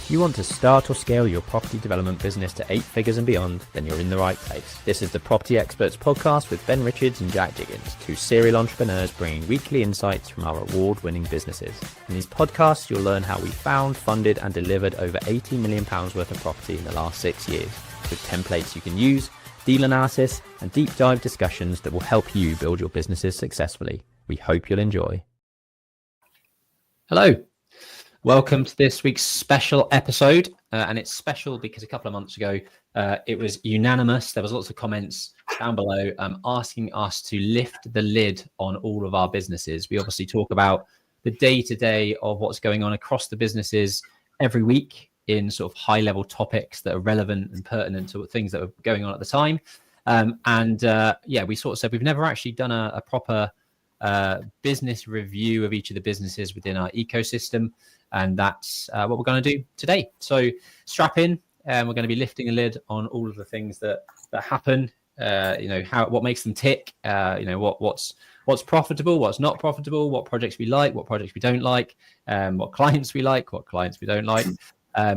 If you want to start or scale your property development business to 8 figures and beyond, then you're in the right place. This is the Property XPerts Podcast with Ben Richards and Jack Diggins, two serial entrepreneurs bringing weekly insights from our award-winning businesses. In these podcasts, you'll learn how we found, funded and delivered over £80 million worth of property in the last 6 years, with templates you can use, deal analysis and deep dive discussions that will help you build your businesses successfully. We hope you'll enjoy. Hello. Welcome to this week's special episode, and it's special because a couple of months ago it was unanimous. There was lots of comments down below asking us to lift the lid on all of our businesses. We obviously talk about the day-to-day of what's going on across the businesses every week in sort of high-level topics that are relevant and pertinent to things that are going on at the time. We sort of said we've never actually done a proper business review of each of the businesses within our ecosystem. And that's what we're going to do today. So strap in, and we're going to be lifting a lid on all of the things that happen. What makes them tick. What's profitable, what's not profitable, what projects we like, what projects we don't like, what clients we like, what clients we don't like,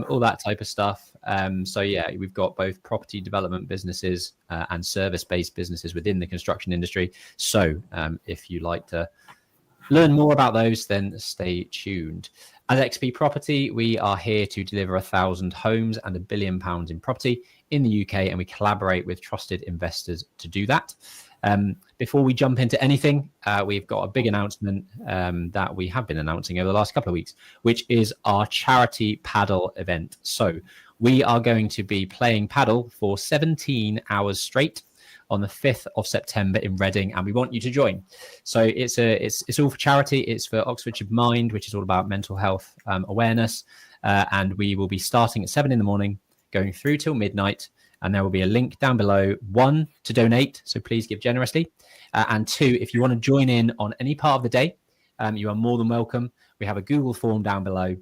all that type of stuff. We've got both property development businesses and service-based businesses within the construction industry. So if you like to learn more about those, then stay tuned. As XP Property, we are here to deliver 1,000 homes and £1 billion in property in the UK, and we collaborate with trusted investors to do that. Before we jump into anything, we've got a big announcement that we have been announcing over the last couple of weeks, which is our charity paddle event. So we are going to be playing paddle for 17 hours straight on the 5th of September in Reading, and we want you to join. So it's all for charity. It's for Oxfordshire Mind, which is all about mental health awareness, and we will be starting at 7 a.m, going through till midnight, and there will be a link down below, 1, to donate, so please give generously, and 2, if you want to join in on any part of the day, you are more than welcome. We have a Google form down below.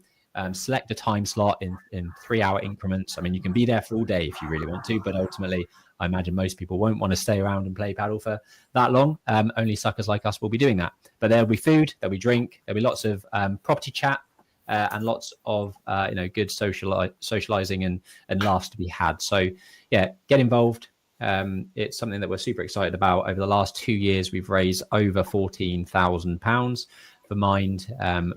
Select a time slot in 3-hour increments. I mean, you can be there for all day if you really want to, but ultimately, I imagine most people won't want to stay around and play paddle for that long. Only suckers like us will be doing that. But there'll be food, there'll be drink, there'll be lots of property chat, and lots of good socializing and laughs to be had. So yeah, get involved. It's something that we're super excited about. Over the last 2 years, we've raised over £14,000 for Mind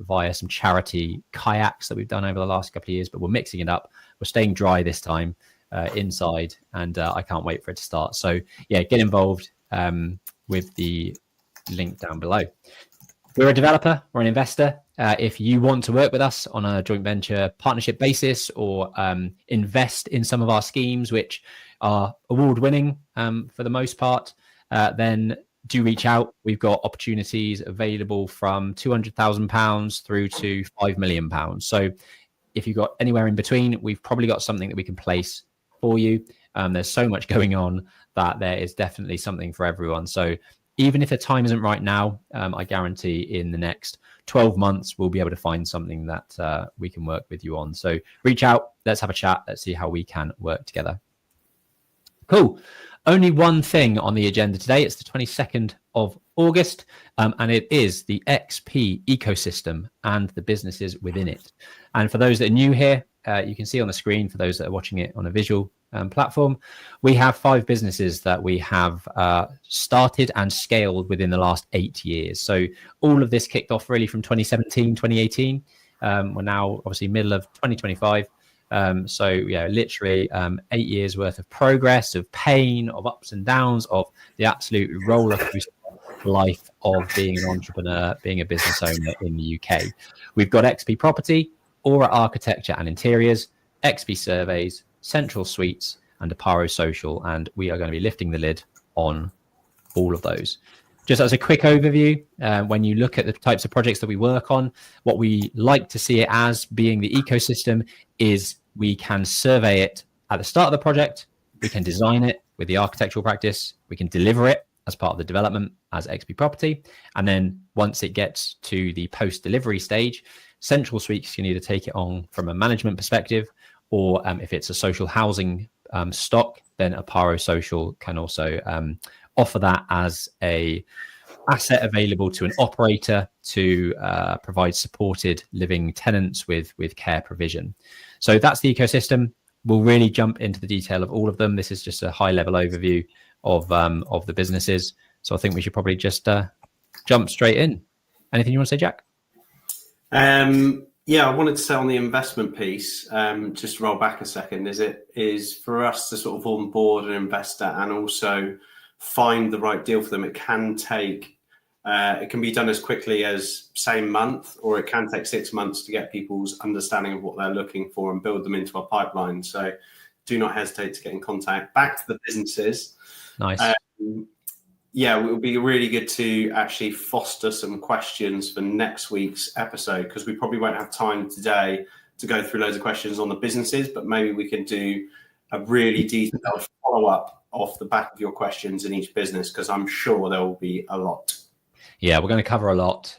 via some charity kayaks that we've done over the last couple of years, but we're mixing it up. We're staying dry this time inside, and I can't wait for it to start. So yeah, get involved with the link down below. We're a developer, we're an investor. If you want to work with us on a joint venture partnership basis or invest in some of our schemes, which are award-winning for the most part, then do reach out. We've got opportunities available from £200,000 through to £5 million. So if you've got anywhere in between, we've probably got something that we can place for you. There's so much going on that there is definitely something for everyone. So even if the time isn't right now, I guarantee in the next 12 months, we'll be able to find something that we can work with you on. So reach out, let's have a chat. Let's see how we can work together. Cool. Only one thing on the agenda today. It's the 22nd of August, and it is the XP ecosystem and the businesses within it. And for those that are new here, you can see on the screen, for those that are watching it on a visual platform, we have 5 businesses that we have started and scaled within the last 8 years. So all of this kicked off really from 2017, 2018. We're now obviously middle of 2025. Literally 8 years worth of progress, of pain, of ups and downs, of the absolute roller coaster life of being an entrepreneur, being a business owner in the UK. We've got XP Property, Aura Architecture and Interiors, XP Surveys, Central Suites, and Oparo Social, and we are going to be lifting the lid on all of those. Just as a quick overview, when you look at the types of projects that we work on, what we like to see it as being the ecosystem is we can survey it at the start of the project, we can design it with the architectural practice, we can deliver it as part of the development as XP Property, and then once it gets to the post-delivery stage, Central Suites can either take it on from a management perspective, or if it's a social housing stock, then Oparo Social can also offer that as a asset available to an operator to provide supported living tenants with care provision. So that's the ecosystem. We'll really jump into the detail of all of them. This is just a high level overview of the businesses. So I think we should probably just jump straight in. Anything you want to say, Jack? Yeah, I wanted to say on the investment piece, just to roll back a second, is for us to sort of onboard an investor and also find the right deal for them. It can take, it can be done as quickly as same month, or it can take 6 months to get people's understanding of what they're looking for and build them into a pipeline. So do not hesitate to get in contact. Back to the businesses. Nice. Yeah, it would be really good to actually foster some questions for next week's episode, because we probably won't have time today to go through loads of questions on the businesses, but maybe we can do a really detailed follow-up off the back of your questions in each business, because I'm sure there will be a lot. Yeah, we're going to cover a lot.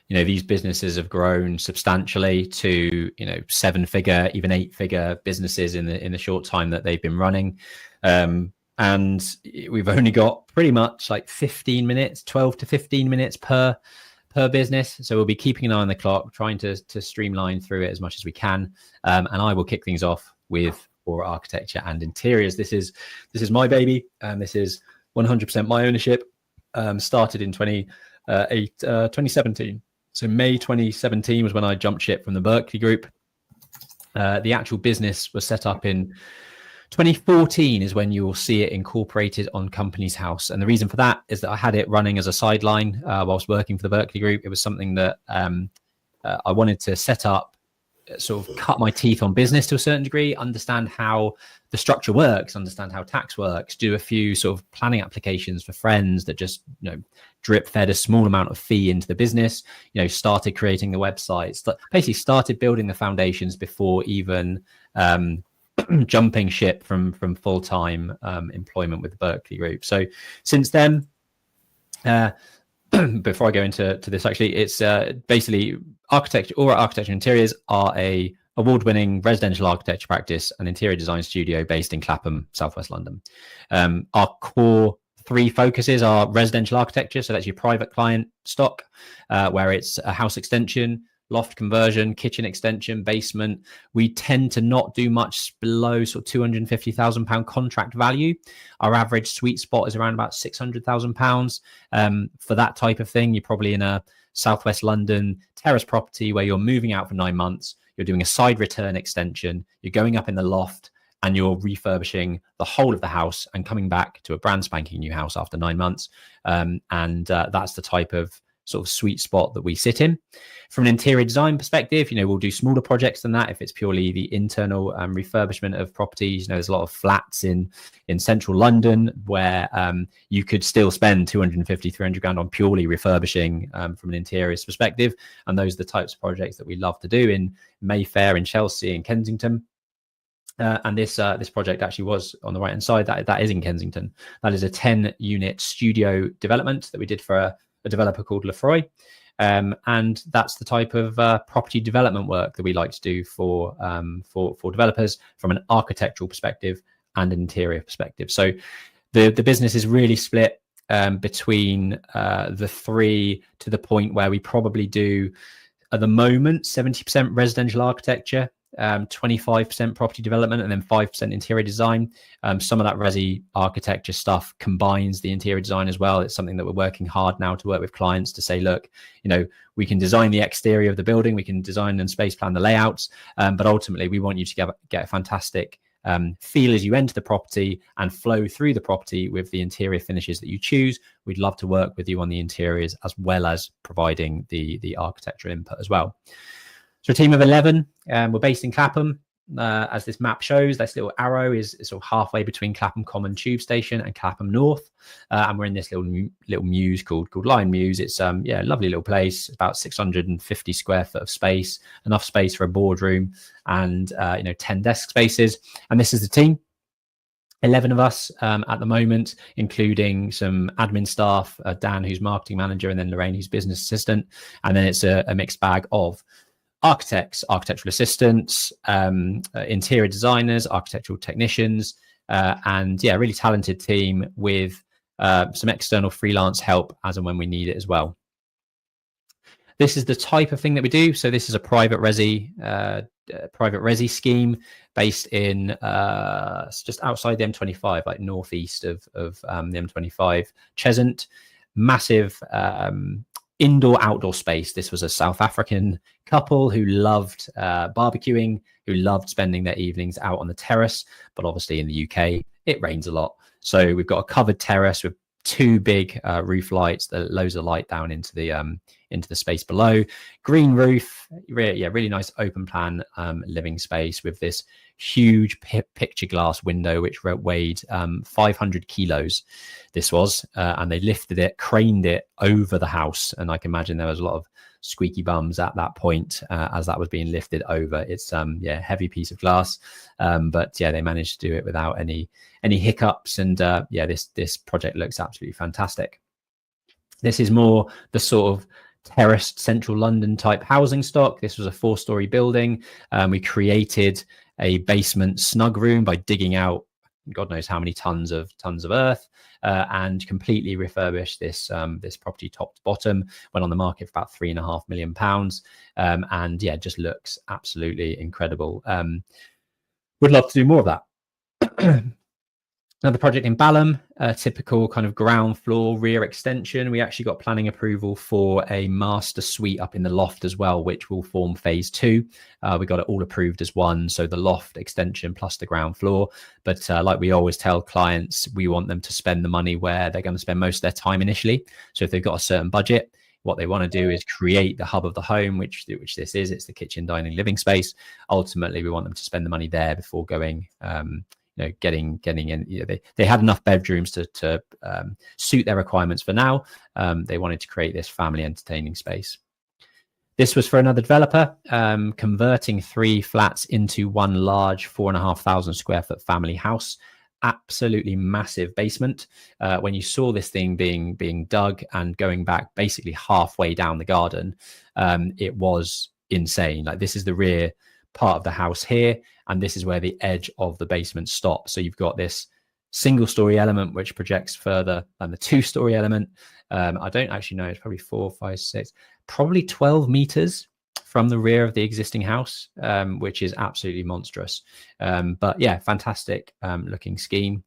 These businesses have grown substantially to, 7-figure, even 8-figure businesses in the short time that they've been running. And we've only got pretty much like 15 minutes, 12 to 15 minutes per business. So we'll be keeping an eye on the clock, trying to streamline through it as much as we can. And I will kick things off with Oparo Architecture and Interiors. This is my baby, and this is 100% my ownership. Started in 2017. So May 2017 was when I jumped ship from the Berkeley Group. The actual business was set up in 2014 is when you will see it incorporated on Companies House. And the reason for that is that I had it running as a sideline whilst working for the Berkeley Group. It was something that I wanted to set up, sort of cut my teeth on business to a certain degree, understand how the structure works, understand how tax works, do a few sort of planning applications for friends that just, drip fed a small amount of fee into the business, started creating the websites, basically started building the foundations before even jumping ship from full-time employment with the Berkeley Group. So since then, before I go into this, actually, it's basically Oparo Architecture and Interiors are a award-winning residential architecture practice and interior design studio based in Clapham, Southwest London. Our core 3 focuses are residential architecture, so that's your private client stock, where it's a house extension, loft conversion, kitchen extension, basement. We tend to not do much below sort of £250,000 contract value. Our average sweet spot is around about £600,000. For that type of thing, you're probably in a Southwest London terrace property where you're moving out for 9 months. You're doing a side return extension. You're going up in the loft and you're refurbishing the whole of the house and coming back to a brand spanking new house after 9 months. That's the type of sort of sweet spot that we sit in. From an interior design perspective, we'll do smaller projects than that if it's purely the internal refurbishment of properties. There's a lot of flats in central London where you could still spend 250, 300 grand on purely refurbishing from an interiors perspective. And those are the types of projects that we love to do in Mayfair, in Chelsea, in Kensington. And this project actually was on the right hand side. That is in Kensington. That is a 10-unit studio development that we did for a developer called Lefroy. And that's the type of property development work that we like to do for developers from an architectural perspective and an interior perspective. So the business is really split between the 3 to the point where we probably do at the moment 70% residential architecture, 25% property development, and then 5% interior design. Some of that resi architecture stuff combines the interior design as well. It's something that we're working hard now to work with clients to say, look, we can design the exterior of the building, we can design and space plan the layouts, but ultimately we want you to get a fantastic feel as you enter the property and flow through the property with the interior finishes that you choose. We'd love to work with you on the interiors as well as providing the architectural input as well. So a team of 11, we're based in Clapham. As this map shows, this little arrow is sort of halfway between Clapham Common Tube Station and Clapham North. And we're in this little mews called Lion Mews. It's a lovely little place, about 650 square foot of space, enough space for a boardroom and 10 desk spaces. And this is the team. 11 of us at the moment, including some admin staff, Dan, who's marketing manager, and then Lorraine, who's business assistant. And then it's a mixed bag of architects, architectural assistants, interior designers, architectural technicians, and really talented team with some external freelance help as and when we need it as well. This is the type of thing that we do. So this is a private resi scheme based in just outside the M25, like northeast of the M25, Cheshunt. Massive indoor-outdoor space. This was a South African couple who loved barbecuing, who loved spending their evenings out on the terrace. But obviously in the UK, it rains a lot. So we've got a covered terrace with 2 big roof lights that loads of light down into the space below. Green roof, really nice open plan living space with this huge picture glass window which weighed 500 kilos. This was, and they lifted it, craned it over the house, and I can imagine there was a lot of squeaky bums at that point as that was being lifted over. It's heavy piece of glass, but they managed to do it without any hiccups, and this project looks absolutely fantastic. This is more the sort of terraced central London type housing stock. This was a 4-story building. We created a basement snug room by digging out God knows how many tons of earth, and completely refurbished this property top to bottom. Went on the market for about £3.5 million, and just looks absolutely incredible. Would love to do more of that. Another project in Balham, a typical kind of ground floor rear extension. We actually got planning approval for a master suite up in the loft as well, which will form phase 2. We got it all approved as one, so the loft extension plus the ground floor. But like we always tell clients, we want them to spend the money where they're going to spend most of their time initially. So if they've got a certain budget, what they want to do is create the hub of the home, which this is. It's the kitchen, dining, living space. Ultimately, we want them to spend the money there before going getting in. They had enough bedrooms to suit their requirements for now. They wanted to create this family entertaining space. This was for another developer, converting 3 flats into one large 4,500 square foot family house. Absolutely massive basement. When you saw this thing being dug and going back basically halfway down the garden, it was insane. Like, this is the rear part of the house here, and this is where the edge of the basement stops. So you've got this single story element which projects further than the 2-story element. I don't actually know, it's probably 4, 5, 6, probably 12 meters from the rear of the existing house, which is absolutely monstrous. But fantastic looking scheme.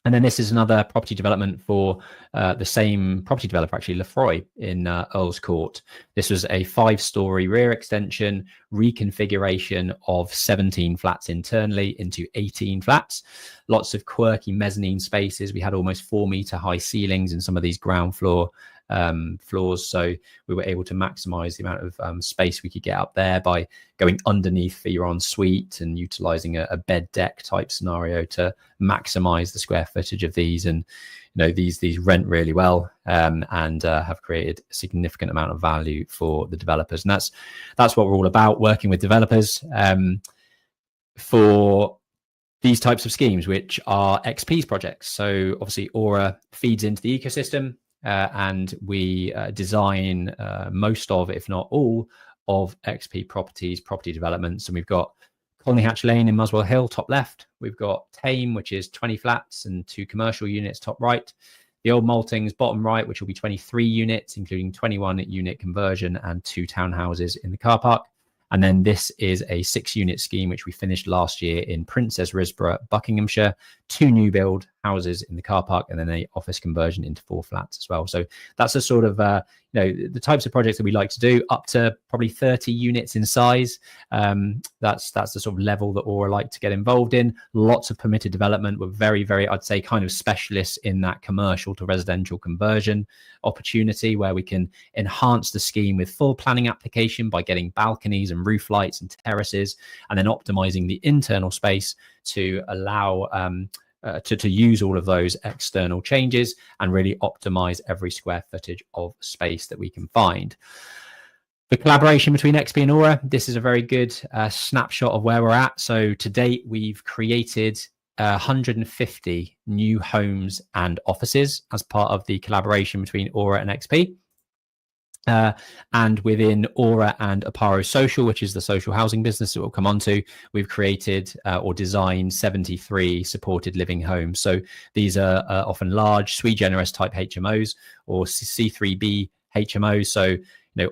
And then this is another property development for the same property developer, actually, Lefroy in Earl's Court. This was a 5-story rear extension, reconfiguration of 17 flats internally into 18 flats. Lots of quirky mezzanine spaces. We had almost 4-meter high ceilings in some of these ground floor floors, so we were able to maximize the amount of space we could get up there by going underneath for your ensuite and utilizing a bed deck type scenario to maximize the square footage of these. And these rent really well, and have created a significant amount of value for the developers. And that's what we're all about, working with developers for these types of schemes, which are XP's projects. So obviously Aura feeds into the ecosystem, and we design most of, if not all, of XP Properties property developments. And we've got Colney Hatch Lane in Muswell Hill, top left. We've got Tame, which is 20 flats and 2 commercial units, top right. The Old Maltings, bottom right, which will be 23 units, including 21 unit conversion and 2 townhouses in the car park. And then this is a 6-unit scheme, which we finished last year in Princess Risborough, Buckinghamshire. 2 new build houses in the car park, and then an office conversion into 4 flats as well. So that's a sort of, the types of projects that we like to do, up to probably 30 units in size. That's the sort of level that Aura like to get involved in. Lots of permitted development. We're very, very, I'd say, kind of specialists in that commercial to residential conversion opportunity, where we can enhance the scheme with full planning application by getting balconies and roof lights and terraces, and then optimizing the internal space to allow to use all of those external changes and really optimize every square footage of space that we can find. The collaboration between XP and Aura, this is a very good snapshot of where we're at. So to date, we've created 150 new homes and offices as part of the collaboration between Aura and XP. And within Aura and Oparo Social, which is the social housing business that we'll come on to, we've created or designed 73 supported living homes. So these are often large, sui generis type HMOs or C3B HMOs. So,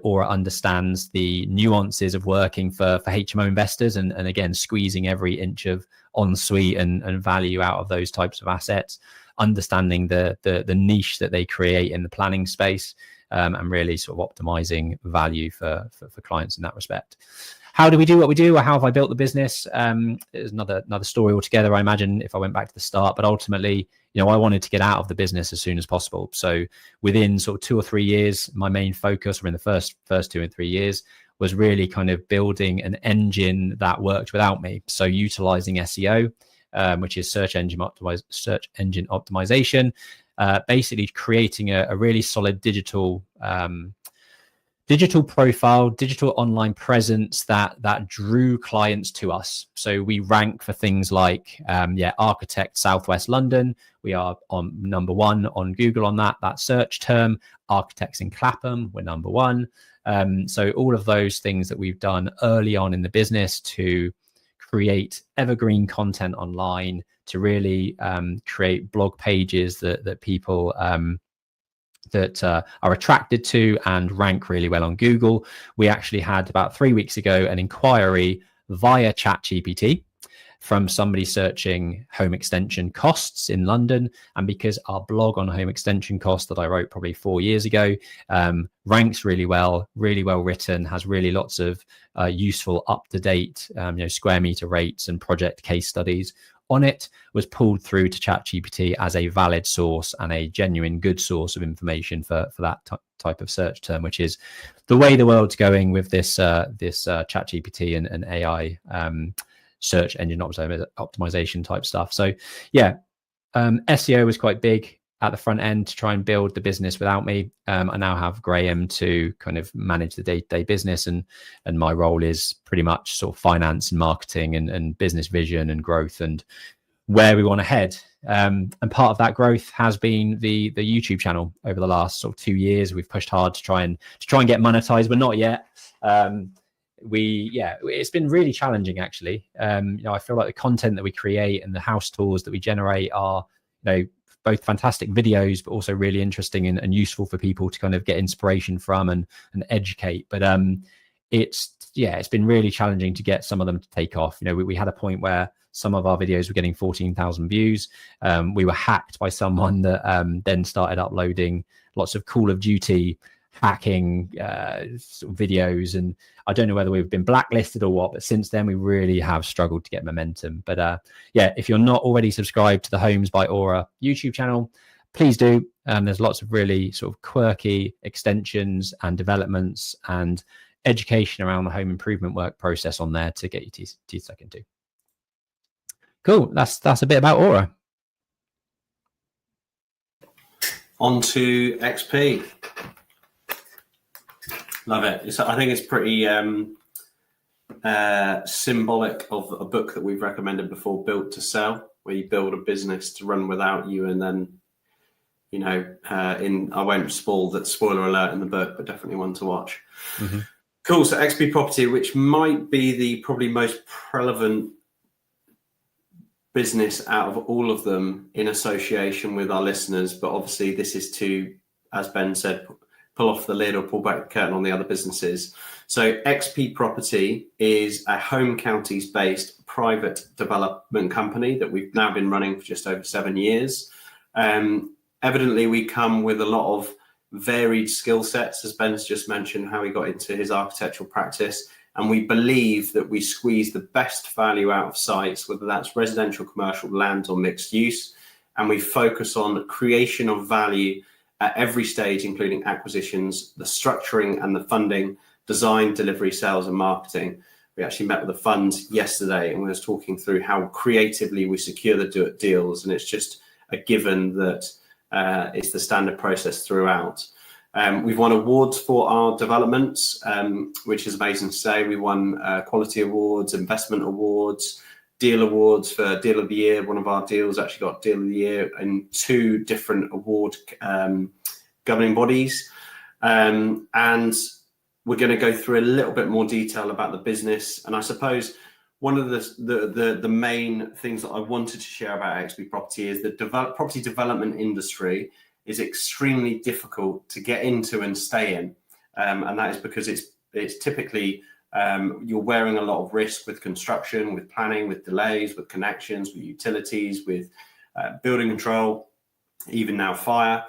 Aura understands the nuances of working for HMO investors and again, squeezing every inch of ensuite and value out of those types of assets, understanding the niche that they create in the planning space. And really sort of optimizing value for clients in that respect. How do we do what we do, or how have I built the business? There's another story altogether, I imagine, if I went back to the start. But ultimately, I wanted to get out of the business as soon as possible. So within sort of 2 or 3 years, my main focus, or in the first 2 and 3 years, was really kind of building an engine that worked without me. So utilizing SEO, which is search engine optimization. Basically creating a really solid digital profile, digital online presence that drew clients to us. So we rank for things like architect Southwest London. We are on number 1 on Google on that search term. Architects in Clapham, we're number 1. So all of those things that we've done early on in the business to create evergreen content online, to really create blog pages that people that are attracted to and rank really well on Google. We actually had about 3 weeks ago an inquiry via ChatGPT from somebody searching home extension costs in London. And because our blog on home extension costs that I wrote probably 4 years ago ranks really well written, has really lots of useful up-to-date square meter rates and project case studies on it, was pulled through to ChatGPT as a valid source and a genuine good source of information for that type of search term, which is the way the world's going with this ChatGPT and AI search engine optimization type stuff. So SEO was quite big at the front end to try and build the business without me. I now have Graham to kind of manage the day-to-day business, and my role is pretty much sort of finance and marketing and business vision and growth and where we want to head. And part of that growth has been the YouTube channel over the last sort of 2 years. We've pushed hard to try and get monetized, but not yet. It's been really challenging actually. I feel like the content that we create and the house tours that we generate are, both fantastic videos, but also really interesting and useful for people to kind of get inspiration from and educate. But it's been really challenging to get some of them to take off. We had a point where some of our videos were getting 14,000 views. We were hacked by someone that then started uploading lots of Call of Duty hacking sort of videos, and I don't know whether we've been blacklisted or what, but since then we really have struggled to get momentum. But if you're not already subscribed to the Homes by Aura YouTube channel, please do. There's lots of really sort of quirky extensions and developments and education around the home improvement work process on there to get your teeth stuck into. Cool, that's a bit about Aura. On to XP. Love it. I think it's pretty symbolic of a book that we've recommended before, Built to Sell, where you build a business to run without you. And then, I won't spoiler alert in the book, but definitely one to watch. Mm-hmm. Cool. So XP Property, which might be the probably most relevant business out of all of them in association with our listeners. But obviously this is to, as Ben said, pull off the lid or pull back the curtain on the other businesses. So XP Property is a home counties based private development company that we've now been running for just over 7 years. Evidently we come with a lot of varied skill sets, as Ben's just mentioned, how he got into his architectural practice. And we believe that we squeeze the best value out of sites, whether that's residential, commercial, land or mixed use. And we focus on creation of value at every stage, including acquisitions, the structuring and the funding, design, delivery, sales and marketing. We actually met with the fund yesterday and we were talking through how creatively we secure the deals. And it's just a given that it's the standard process throughout. We've won awards for our developments, which is amazing to say. We won quality awards, investment awards, deal awards for Deal of the Year. One of our deals actually got Deal of the Year in 2 different award governing bodies. And we're going to go through a little bit more detail about the business. And I suppose one of the main things that I wanted to share about XP Property is that property development industry is extremely difficult to get into and stay in. And that is because it's typically you're wearing a lot of risk with construction, with planning, with delays, with connections, with utilities, with building control, even now fire.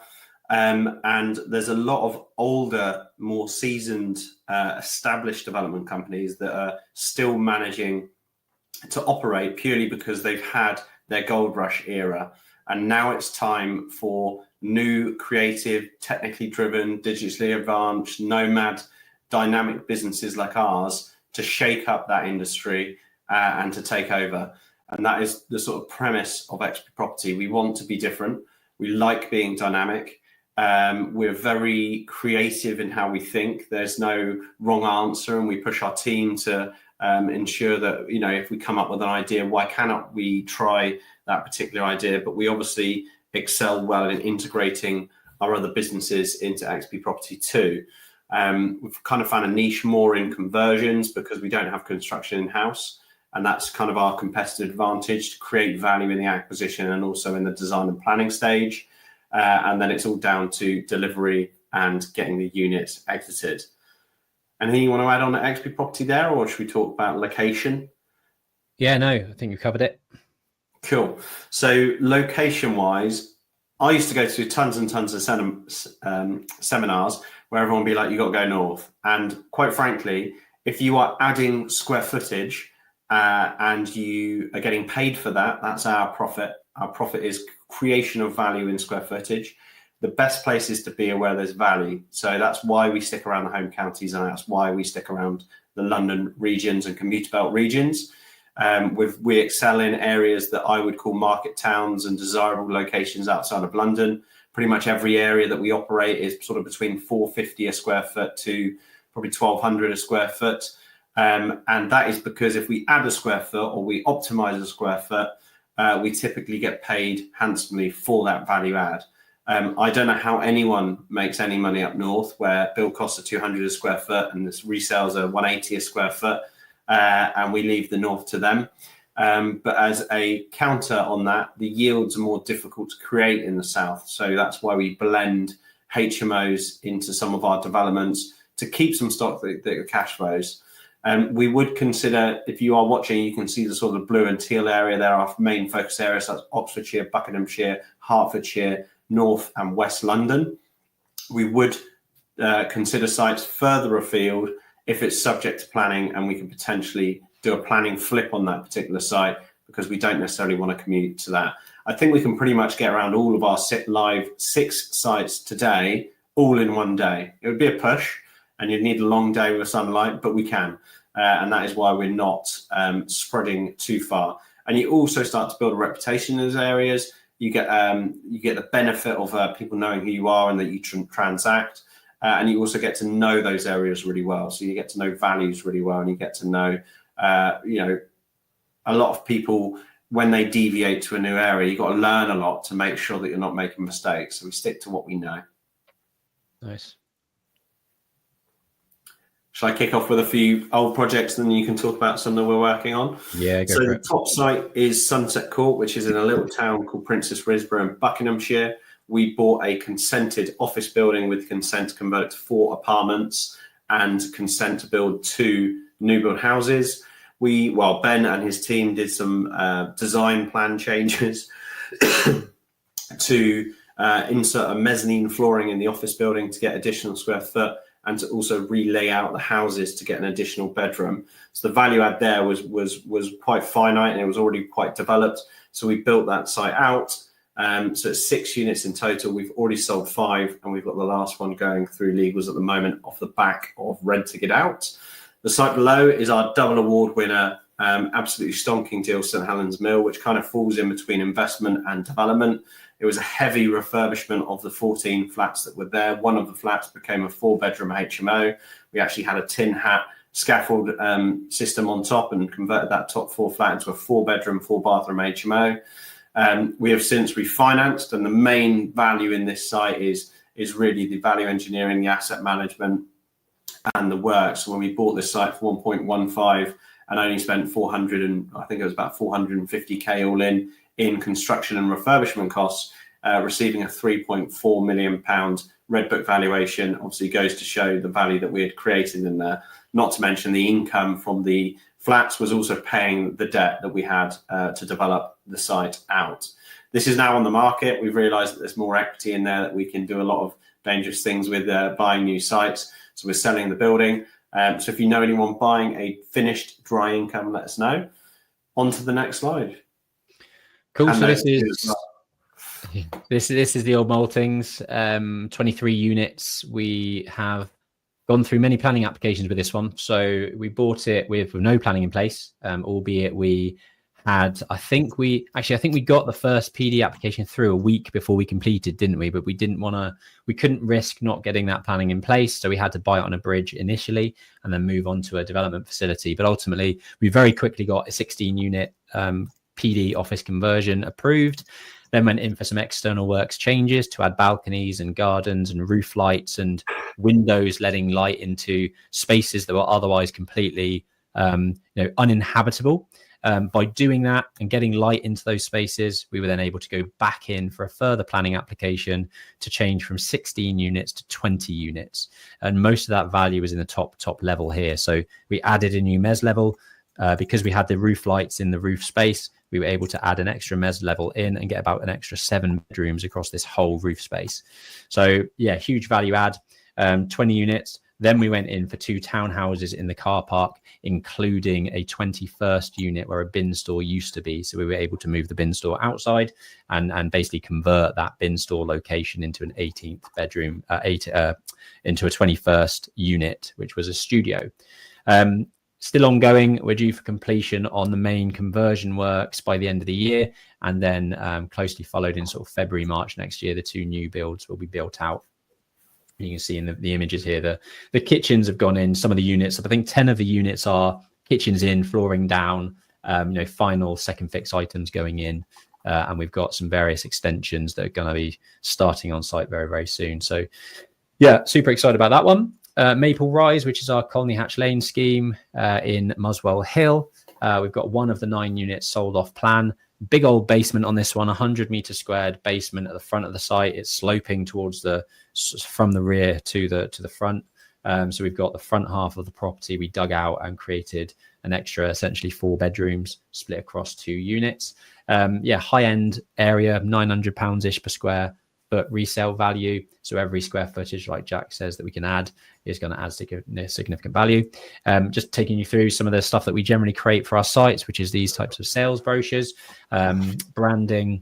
And there's a lot of older, more seasoned, established development companies that are still managing to operate purely because they've had their gold rush era. And now it's time for new, creative, technically driven, digitally advanced, nomad, dynamic businesses like ours to shake up that industry and to take over. And that is the sort of premise of XP Property. We want to be different. We like being dynamic. We're very creative in how we think. There's no wrong answer, and we push our team to ensure that, if we come up with an idea, why cannot we try that particular idea? But we obviously excel well in integrating our other businesses into XP Property too. We've kind of found a niche more in conversions because we don't have construction in-house. And that's kind of our competitive advantage to create value in the acquisition and also in the design and planning stage. And then it's all down to delivery and getting the units exited. Anything you want to add on to XP Property there, or should we talk about location? Yeah, no, I think you covered it. Cool. So location-wise, I used to go to tons and tons of seminars where everyone would be like, you got to go north. And quite frankly, if you are adding square footage and you are getting paid for that, that's our profit. Our profit is creation of value in square footage. The best places to be are where there's value. So that's why we stick around the home counties, and that's why we stick around the London regions and commuter belt regions. We excel in areas that I would call market towns and desirable locations outside of London. Pretty much every area that we operate is sort of between 450 a square foot to probably 1,200 a square foot. And that is because if we add a square foot or we optimize a square foot, we typically get paid handsomely for that value add. I don't know how anyone makes any money up north where build costs are 200 a square foot and this resales are 180 a square foot, and we leave the north to them. But as a counter on that, the yields are more difficult to create in the south. So that's why we blend HMOs into some of our developments to keep some stock that cash flows. We would consider, if you are watching, you can see the sort of blue and teal area there, our main focus areas. That's Oxfordshire, Buckinghamshire, Hertfordshire, North and West London. We would consider sites further afield if it's subject to planning, and we can potentially do a planning flip on that particular site because we don't necessarily want to commute to that. I think we can pretty much get around all of our live 6 sites today, all in one day. It would be a push and you'd need a long day with sunlight, but we can. And that is why we're not spreading too far. And you also start to build a reputation in those areas. You get the benefit of people knowing who you are and that you transact. And you also get to know those areas really well. So you get to know values really well, and you get to know, a lot of people, when they deviate to a new area, you've got to learn a lot to make sure that you're not making mistakes. So we stick to what we know. Nice. Shall I kick off with a few old projects, and then you can talk about some that we're working on? Yeah, go so for the it. top site is Sunset Court, which is in a little town called Princess Risborough in Buckinghamshire. We bought a consented office building with consent to convert it to 4 apartments and consent to build 2 new build houses. Ben and his team did some design plan changes to insert a mezzanine flooring in the office building to get additional square foot, and to also relay out the houses to get an additional bedroom. So the value add there was quite finite, and it was already quite developed. So we built that site out. So it's 6 units in total. We've already sold 5, and we've got the last one going through legals at the moment off the back of renting it out. The site below is our double award winner, absolutely stonking deal, St Helens Mill, which kind of falls in between investment and development. It was a heavy refurbishment of the 14 flats that were there. One of the flats became a 4-bedroom HMO. We actually had a tin hat scaffold system on top and converted that top 4 flat into a 4-bedroom, 4-bathroom HMO. We have since refinanced, and the main value in this site is is really the value engineering, the asset management, and the work. So when we bought this site for 1.15 and only spent 400 and I think it was about 450k all in construction and refurbishment costs, receiving a 3.4 million pound red book valuation obviously goes to show the value that we had created in there. Not to mention the income from the flats was also paying the debt that we had to develop the site out. This is now on the market. We've realized that there's more equity in there, that we can do a lot of dangerous things with buying new sites. So we're selling the building. So if you know anyone buying a finished dry income, let us know. On to the next slide. Cool. And so this is the old Maltings, 23 units. We have gone through many planning applications with this one. So we bought it with no planning in place, albeit we had, I think we got the first PD application through a week before we completed, didn't we? But we couldn't risk not getting that planning in place. So we had to buy it on a bridge initially and then move on to a development facility. But ultimately, we very quickly got a 16 unit PD office conversion approved. Then went in for some external works changes to add balconies and gardens and roof lights and windows, letting light into spaces that were otherwise completely uninhabitable. By doing that and getting light into those spaces, we were then able to go back in for a further planning application to change from 16 units to 20 units. And most of that value is in the top level here. So we added a new mezz level because we had the roof lights in the roof space. We were able to add an extra mezz level in and get about an extra 7 bedrooms across this whole roof space. So yeah, huge value add, 20 units. Then we went in for 2 townhouses in the car park, including a 21st unit where a bin store used to be. So we were able to move the bin store outside and basically convert that bin store location into an 18th bedroom, into a 21st unit, which was a studio. Still ongoing. We're due for completion on the main conversion works by the end of the year. And then closely followed in sort of February, March next year, the 2 new builds will be built out. You can see in the images here, the kitchens have gone in, some of the units. I think 10 of the units are kitchens in, flooring down, final second fix items going in. And we've got some various extensions that are going to be starting on site very, very soon. So yeah, super excited about that one. Maple Rise, which is our Colney Hatch Lane scheme in Muswell Hill. We've got 1 of the 9 units sold off plan. Big old basement on this one, 100 meter squared basement at the front of the site. It's sloping towards from the rear to the front. So we've got the front half of the property we dug out and created an extra essentially 4 bedrooms split across 2 units. High end area, £900 per square foot resale value. So every square footage, like Jack says, that we can add is going to add significant value. Just taking you through some of the stuff that we generally create for our sites, which is these types of sales brochures. Branding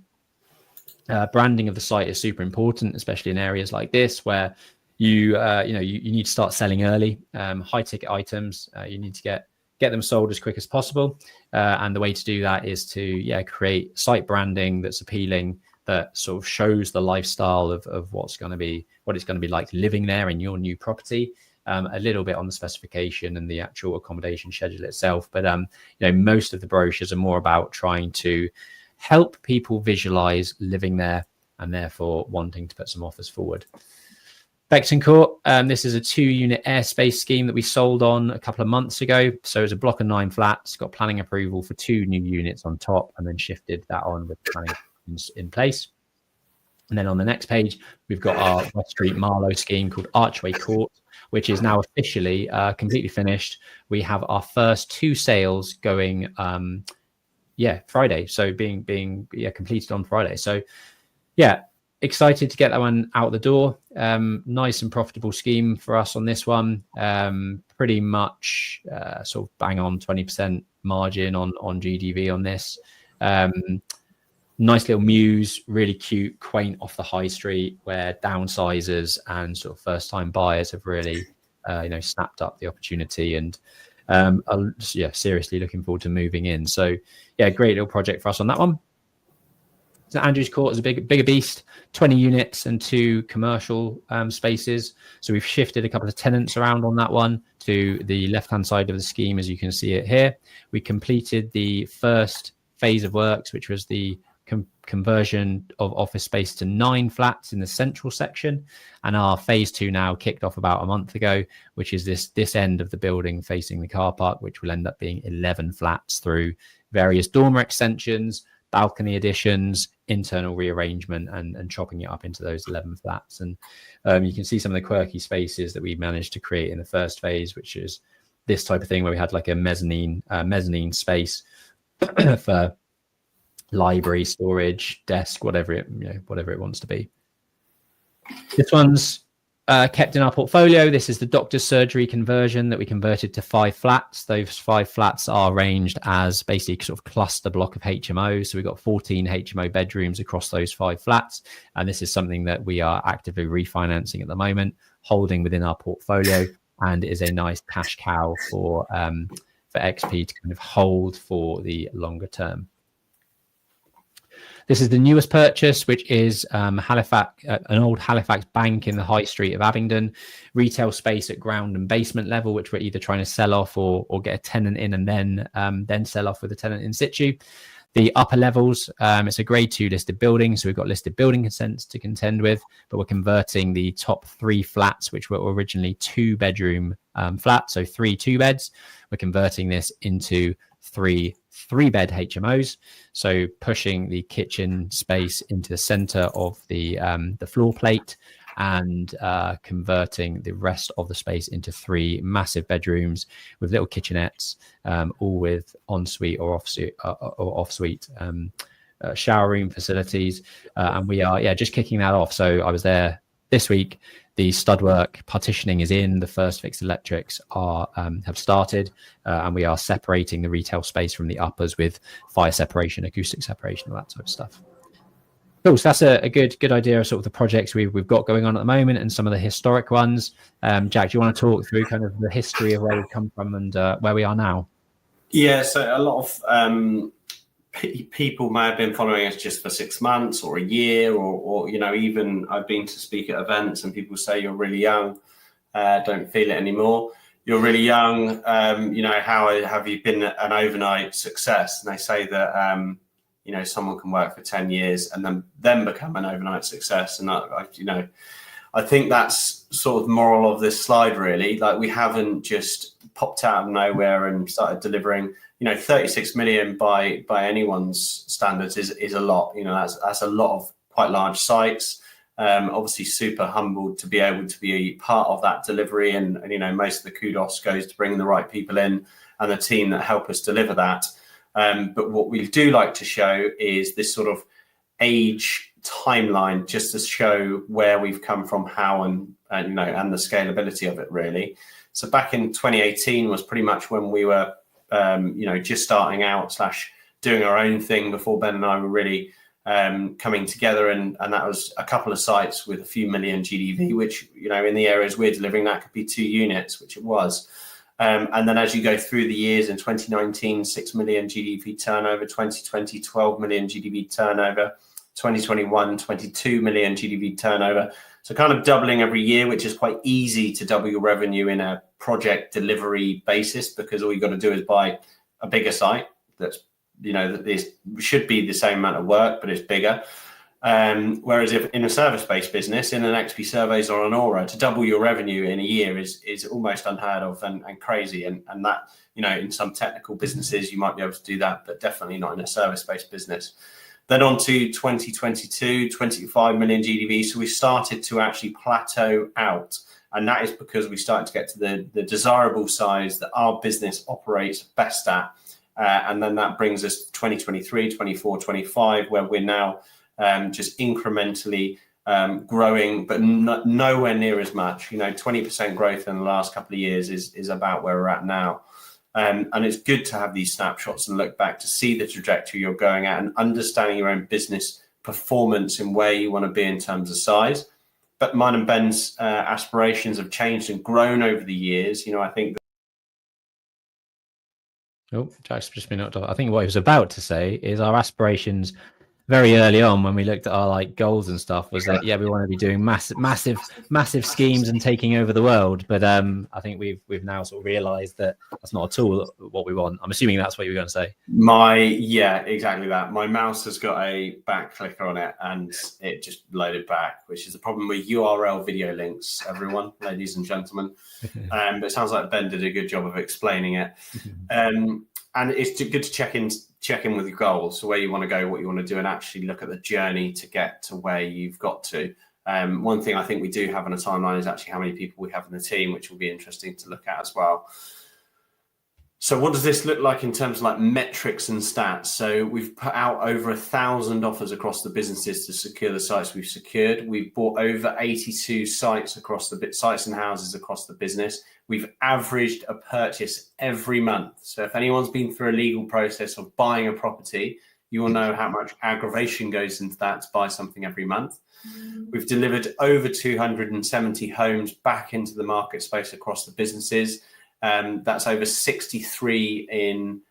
of the site is super important, especially in areas like this where you need to start selling early. High ticket items, you need to get them sold as quick as possible. And the way to do that is to create site branding that's appealing, that sort of shows the lifestyle of what it's going to be like living there in your new property. A little bit on the specification and the actual accommodation schedule itself, but most of the brochures are more about trying to help people visualize living there and therefore wanting to put some offers forward. Bexton Court, this is a 2-unit airspace scheme that we sold on a couple of months ago. So it's a block of 9 flats, got planning approval for 2 new units on top, and then shifted that on with planning in place. And then on the next page, we've got our West Street Marlow scheme called Archway Court, which is now officially completely finished. We have our first 2 sales going Friday. So being completed on Friday. So excited to get that one out the door. Nice and profitable scheme for us on this one. Pretty much sort of bang on 20% margin on GDV on this. Nice little mews, really cute, quaint off the high street, where downsizers and sort of first time buyers have really snapped up the opportunity, and seriously looking forward to moving in. So great little project for us on that one. So Andrews Court is a bigger beast, 20 units and 2 commercial spaces. So we've shifted a couple of tenants around on that one to the left-hand side of the scheme, as you can see it here. We completed the first phase of works, which was the conversion of office space to 9 flats in the central section, and our phase 2 now kicked off about a month ago, which is this end of the building facing the car park, which will end up being 11 flats through various dormer extensions, balcony additions, internal rearrangement, and chopping it up into those 11 flats. And you can see some of the quirky spaces that we managed to create in the first phase, which is this type of thing where we had like a mezzanine space for library, storage, desk, whatever it wants to be. This one's kept in our portfolio. This is the doctor's surgery conversion that we converted to 5 flats. Those 5 flats are arranged as basically sort of cluster block of HMOs. So we've got 14 HMO bedrooms across those 5 flats. And this is something that we are actively refinancing at the moment, holding within our portfolio, and is a nice cash cow for XP to kind of hold for the longer term. This is the newest purchase, which is Halifax, an old Halifax bank in the high street of Abingdon, retail space at ground and basement level, which we're either trying to sell off or get a tenant in and then sell off with a tenant in situ. The upper levels, it's a grade 2 listed building, so we've got listed building consents to contend with, but we're converting the top 3 flats, which were originally 2-bedroom flats, so 3 2-beds. We're converting this into 3 3-bed HMOs, so pushing the kitchen space into the center of the floor plate, and converting the rest of the space into 3 massive bedrooms with little kitchenettes, all with ensuite or off-suite shower room facilities. And we are just kicking that off. So I was there this week. The stud work partitioning is in. The first fixed electrics have started, and we are separating the retail space from the uppers with fire separation, acoustic separation, all that type of stuff. Cool. So that's a good idea of sort of the projects we've got going on at the moment and some of the historic ones. Jack, do you want to talk through kind of the history of where we've come from and where we are now? Yeah, so a lot of people may have been following us just for 6 months or a year, or even I've been to speak at events and people say you're really young, don't feel it anymore. You're really young. How have you been an overnight success? And they say that someone can work for 10 years and then become an overnight success. And I think that's sort of the moral of this slide, really. Like, we haven't just popped out of nowhere and started delivering. 36 million by anyone's standards is a lot. That's a lot of quite large sites. Obviously super humbled to be able to be part of that delivery, and most of the kudos goes to bringing the right people in and the team that help us deliver that. But what we do like to show is this sort of age timeline, just to show where we've come from, how and the scalability of it, really. So back in 2018 was pretty much when we were just starting out / doing our own thing before Ben and I were really coming together, and that was a couple of sites with a few million GDV, which in the areas we're delivering, that could be 2 units, which it was. And then as you go through the years, in 2019, 6 million GDV turnover, 2020, 12 million GDV turnover, 2021, 22 million GDV turnover. So kind of doubling every year, which is quite easy to double your revenue in a project delivery basis, because all you got to do is buy a bigger site that's, that this should be the same amount of work, but it's bigger. Whereas if in a service-based business, in an XP Surveys or an Aura, to double your revenue in a year is almost unheard of and crazy. And that, in some technical businesses, you might be able to do that, but definitely not in a service-based business. Then on to 2022, 25 million GDV. So we started to actually plateau out. And that is because we started to get to the desirable size that our business operates best at. And then that brings us to 2023, 24, 25, where we're now just incrementally growing, but nowhere near as much. 20% growth in the last couple of years is about where we're at now. And it's good to have these snapshots and look back to see the trajectory you're going at and understanding your own business performance and where you want to be in terms of size. But mine and Ben's aspirations have changed and grown over the years. I think. Jack's just been knocked off. I think what he was about to say is our aspirations very early on when we looked at our like goals and stuff was that, yeah, we want to be doing massive schemes and taking over the world. But I think we've now sort of realized that that's not at all what we want. I'm assuming that's what you were going to say. Yeah, exactly that. My mouse has got a back clicker on it and it just loaded back, which is the problem with URL video links, everyone, ladies and gentlemen. But it sounds like Ben did a good job of explaining it. And it's good to check in with your goals, so where you want to go, what you want to do, and actually look at the journey to get to where you've got to. One thing I think we do have on a timeline is actually how many people we have in the team, which will be interesting to look at as well. So what does this look like in terms of like metrics and stats? So we've put out over 1,000 offers across the businesses to secure the sites we've secured. We've bought over 82 sites across the sites and houses across the business. We've averaged a purchase every month. So if anyone's been through a legal process of buying a property, you will know how much aggravation goes into that to buy something every month. We've delivered over 270 homes back into the market space across the businesses. That's over 63 in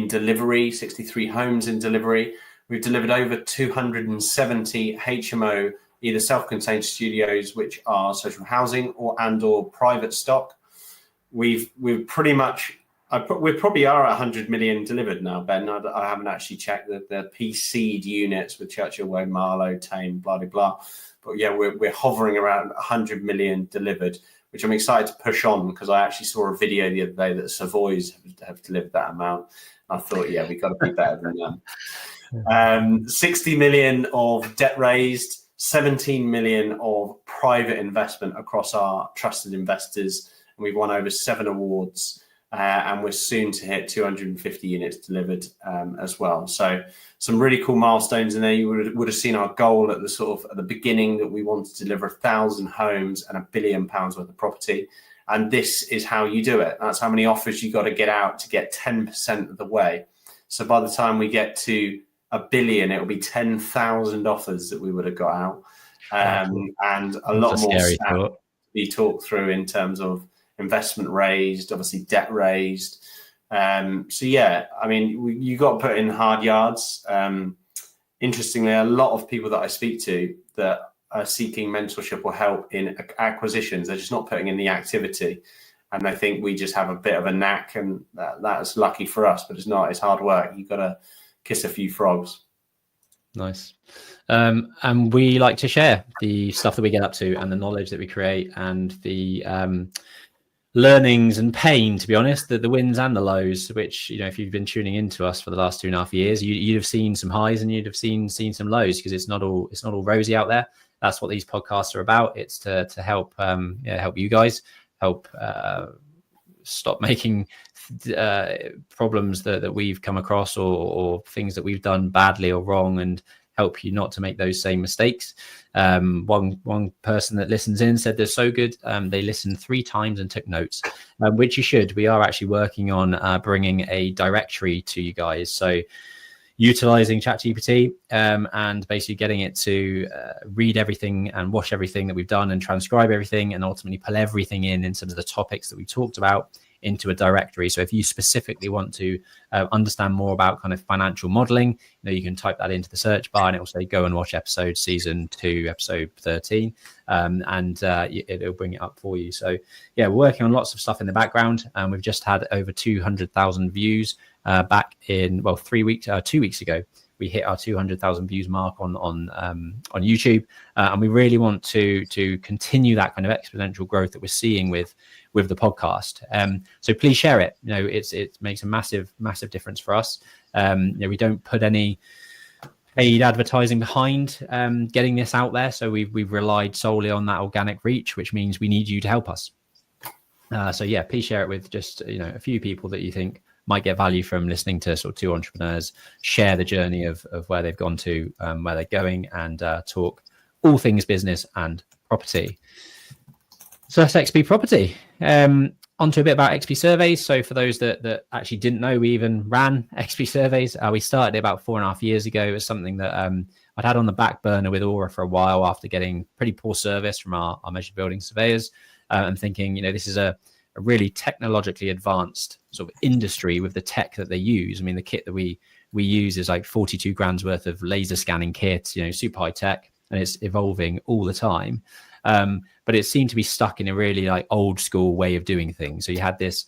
delivery, 63 homes in delivery. We've delivered over 270 HMO, either self-contained studios, which are social housing or private stock. We probably are at 100 million delivered now, Ben. I haven't actually checked the P-seed units with Churchill Way, Marlow, Tame, blah, blah, blah. But yeah, we're hovering around 100 million delivered, which I'm excited to push on because I actually saw a video the other day that Savoy's have delivered that amount. I thought, yeah, we've got to be better than them. 60 million of debt raised, 17 million of private investment across our trusted investors. And we've won over 7 awards. And we're soon to hit 250 units delivered as well. So some really cool milestones in there. You would have seen our goal at the beginning that we wanted to deliver 1,000 homes and £1 billion worth of property. And this is how you do it. That's how many offers you got to get out to get 10% of the way. So by the time we get to $1 billion, it will be 10,000 offers that we would have got out. And a lot more to be talked through in terms of investment raised, obviously debt raised. So yeah, I mean, you got to put in hard yards. Interestingly, a lot of people that I speak to that are seeking mentorship or help in acquisitions, they're just not putting in the activity. And I think we just have a bit of a knack, and that's lucky for us, but it's not. It's hard work. You've got to kiss a few frogs. Nice. And we like to share the stuff that we get up to and the knowledge that we create and the learnings and pain, to be honest, the wins and the lows, which, you know, if you've been tuning into us for the last 2.5 years, you'd have seen some highs and you'd have seen some lows, because it's not all rosy out there. That's what these podcasts are about. It's to help help you guys, help stop making problems that we've come across or things that we've done badly or wrong, and help you not to make those same mistakes. One person that listens in said they're so good. They listened 3 times and took notes, which you should. We are actually working on bringing a directory to you guys. So utilizing ChatGPT and basically getting it to read everything and wash everything that we've done and transcribe everything and ultimately pull everything in terms of the topics that we talked about into a directory. So if you specifically want to understand more about kind of financial modeling, you can type that into the search bar and it will say go and watch season 2, episode 13, and it'll bring it up for you. So yeah, we're working on lots of stuff in the background, and we've just had over 200,000 views back in 2 weeks ago. We hit our 200,000 views mark on YouTube, and we really want to continue that kind of exponential growth that we're seeing with the podcast. So please share it. It makes a massive difference for us. We don't put any paid advertising behind getting this out there, so we've relied solely on that organic reach, which means we need you to help us. So yeah, please share it with just a few people that you think might get value from listening to sort of 2 entrepreneurs share the journey of where they've gone to, where they're going, and talk all things business and property. So that's XP Property. On to a bit about XP Surveys. So for those that actually didn't know, we even ran XP Surveys. We started it about 4.5 years ago. It was something that I'd had on the back burner with Aura for a while after getting pretty poor service from our measured building surveyors. And thinking, this is a a really technologically advanced sort of industry with the tech that they use. I mean, the kit that we use is like 42 grand's worth of laser scanning kits, super high tech, and it's evolving all the time. But it seemed to be stuck in a really like old school way of doing things. So you had this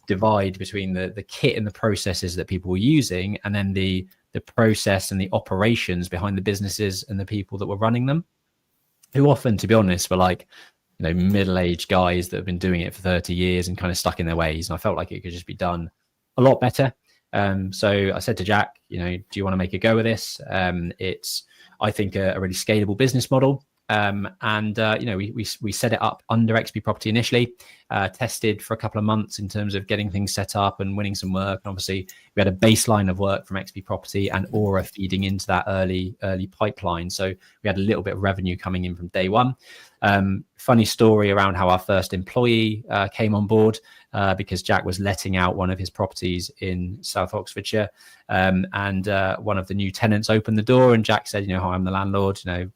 divide between the kit and the processes that people were using, and then the process and the operations behind the businesses and the people that were running them, who often, to be honest, were like, middle-aged guys that have been doing it for 30 years and kind of stuck in their ways. And I felt like it could just be done a lot better. So I said to Jack, do you want to make a go of this? It's, I think, a really scalable business model. We set it up under XP Property initially, tested for a couple of months in terms of getting things set up and winning some work. And obviously we had a baseline of work from XP Property and Aura feeding into that early pipeline. So we had a little bit of revenue coming in from day one. Funny story around how our first employee came on board, because Jack was letting out one of his properties in South Oxfordshire, and one of the new tenants opened the door, and Jack said, hi, I'm the landlord, I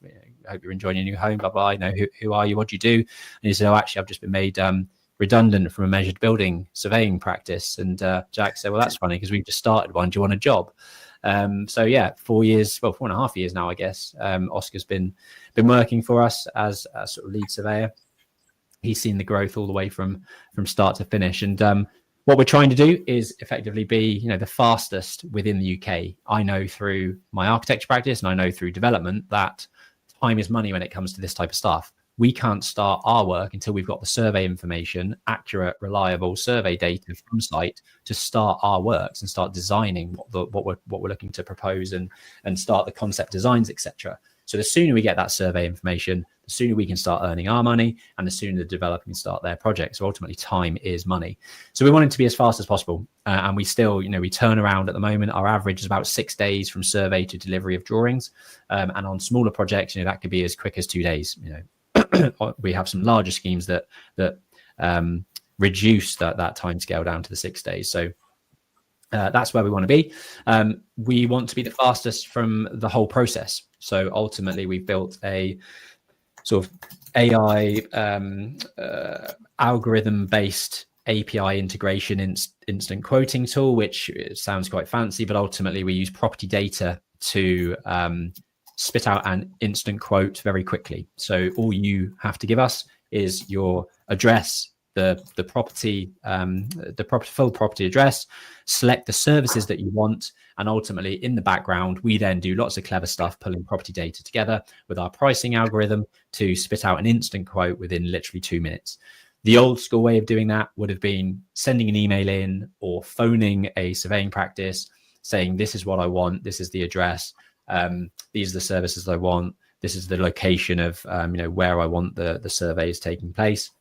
hope you're enjoying your new home, blah, blah. Who are you? What do you do? And he said, actually, I've just been made redundant from a measured building surveying practice. And Jack said, well, that's funny because we've just started one. Do you want a job? 4.5 years now, I guess. Oscar's been working for us as a sort of lead surveyor. He's seen the growth all the way from start to finish. And what we're trying to do is effectively be, the fastest within the UK. I know through my architecture practice, and I know through development, that time is money when it comes to this type of stuff. We can't start our work until we've got the survey information, accurate, reliable survey data from site to start our works and start designing what we're looking to propose and start the concept designs, etc. So the sooner we get that survey information, the sooner we can start earning our money, and the sooner the developer can start their project. So ultimately, time is money. So we want it to be as fast as possible. And we still, we turn around at the moment. Our average is about 6 days from survey to delivery of drawings. And on smaller projects, that could be as quick as 2 days. We have some larger schemes that reduce that time scale down to the 6 days. So that's where we want to be. We want to be the fastest from the whole process. So ultimately, we've built a sort of AI algorithm-based API integration instant quoting tool, which sounds quite fancy, but ultimately we use property data to spit out an instant quote very quickly. So all you have to give us is your address, the full property address, select the services that you want, and ultimately in the background we then do lots of clever stuff, pulling property data together with our pricing algorithm to spit out an instant quote within literally 2 minutes. The old school way of doing that would have been sending an email in or phoning a surveying practice saying, this is what I want, this is the address, these are the services I want, this is the location of where I want the surveys taking place.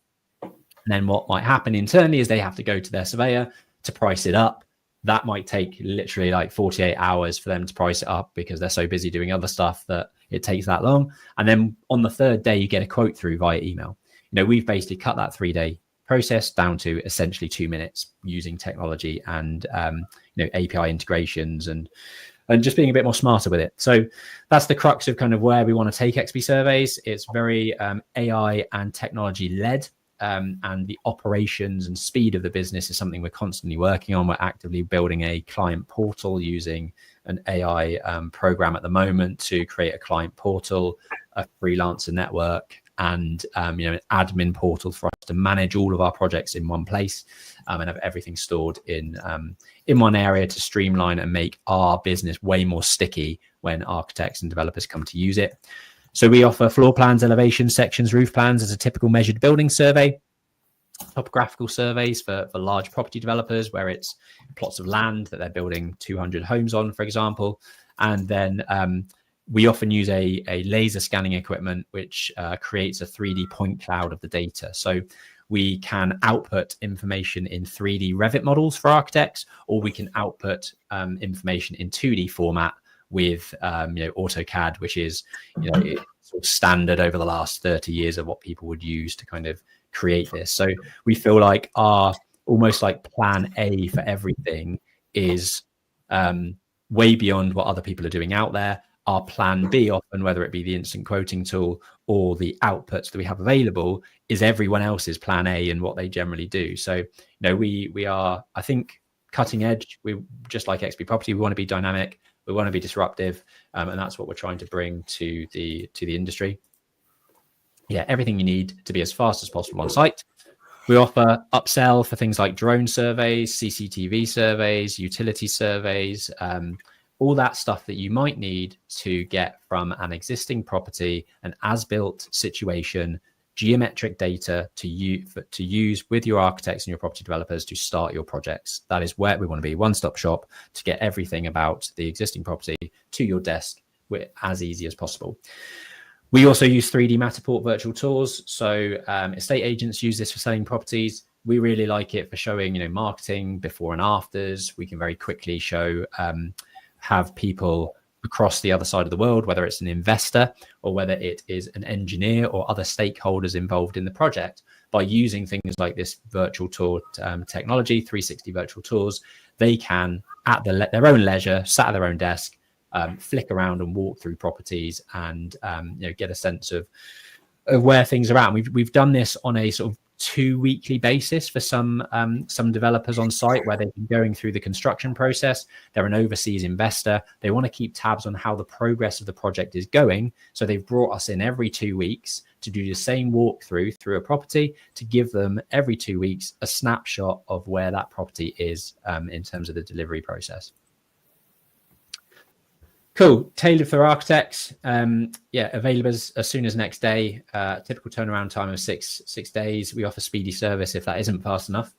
And then what might happen internally is they have to go to their surveyor to price it up. That might take literally like 48 hours for them to price it up because they're so busy doing other stuff that it takes that long. And then on the third day, you get a quote through via email. We've basically cut that 3-day process down to essentially 2 minutes using technology and API integrations and just being a bit more smarter with it. So that's the crux of kind of where we want to take XP Surveys. It's very AI and technology led. And the operations and speed of the business is something we're constantly working on. We're actively building a client portal using an AI program at the moment to create a client portal, a freelancer network, and an admin portal for us to manage all of our projects in one place and have everything stored in one area to streamline and make our business way more sticky when architects and developers come to use it. So we offer floor plans, elevations, sections, roof plans as a typical measured building survey, topographical surveys for large property developers where it's plots of land that they're building 200 homes on, for example. And then we often use a laser scanning equipment, which creates a 3D point cloud of the data. So we can output information in 3D Revit models for architects, or we can output information in 2D format with AutoCAD, which is sort of standard over the last 30 years of what people would use to kind of create this. So we feel like our almost like plan A for everything is way beyond what other people are doing out there. our plan B often, whether it be the instant quoting tool or the outputs that we have available, is everyone else's plan A and what they generally do. So, we are, I think, cutting edge. We, just like XP Property, we want to be dynamic, we want to be disruptive, and that's what we're trying to bring to the industry. Yeah, everything you need to be as fast as possible on site. We offer upsell for things like drone surveys, CCTV surveys, utility surveys, all that stuff that you might need to get from an existing property, an as-built situation, geometric data to use with your architects and your property developers to start your projects. That is where we want to be, one-stop shop to get everything about the existing property to your desk as easy as possible. We also use 3D Matterport virtual tours. So estate agents use this for selling properties. We really like it for showing, marketing before and afters. We can very quickly show, have people across the other side of the world, whether it's an investor or whether it is an engineer or other stakeholders involved in the project, by using things like this virtual tour technology, 360 virtual tours. They can, at their own leisure, sat at their own desk, flick around and walk through properties and get a sense of where things are at. And we've done this on a sort of 2 weekly basis for some developers on site, where they've been going through the construction process. They're an overseas investor. They want to keep tabs on how the progress of the project is going. So they've brought us in every 2 weeks to do the same walkthrough through a property, to give them every 2 weeks a snapshot of where that property is in terms of the delivery process. Cool. Tailored for architects. Available as soon as next day. Typical turnaround time of six days. We offer speedy service if that isn't fast enough.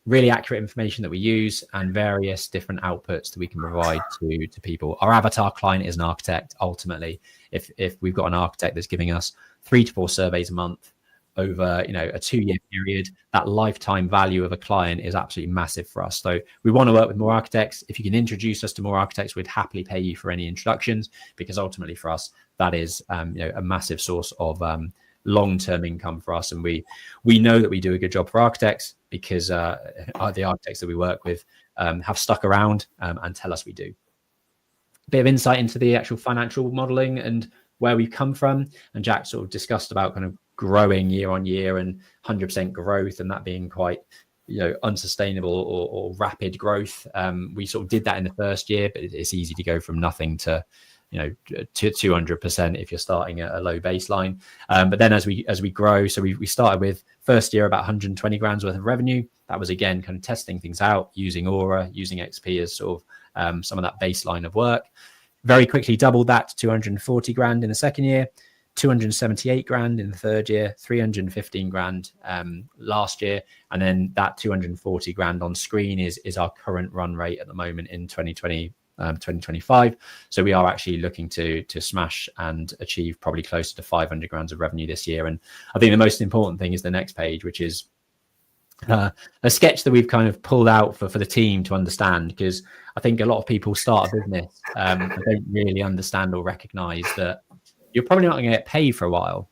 Really accurate information that we use, and various different outputs that we can provide to people. Our avatar client is an architect. Ultimately, if we've got an architect that's giving us 3 to 4 surveys a month over a 2-year period, that lifetime value of a client is absolutely massive for us. So we want to work with more architects. If you can introduce us to more architects, we'd happily pay you for any introductions, because ultimately for us that is a massive source of long-term income for us. And we know that we do a good job for architects, because the architects that we work with have stuck around and tell us we do. A bit of insight into the actual financial modeling and where we've come from, and Jack sort of discussed about kind of growing year on year and 100% growth, and that being quite unsustainable or rapid growth. We sort of did that in the first year, but it's easy to go from nothing to 200% if you're starting at a low baseline. But then as we grow, so we started with first year about 120 grand's worth of revenue. That was again kind of testing things out, using Aura, using XP as sort of some of that baseline of work. Very quickly doubled that to 240 grand in the second year, 278 grand in the third year, 315 grand last year, and then that 240 grand on screen is our current run rate at the moment in 2025. So we are actually looking to smash and achieve probably closer to 500 grand of revenue this year. And I think the most important thing is the next page, which is a sketch that we've kind of pulled out for the team to understand, because I think a lot of people start a business and don't really understand or recognize that you're probably not going to get paid for a while.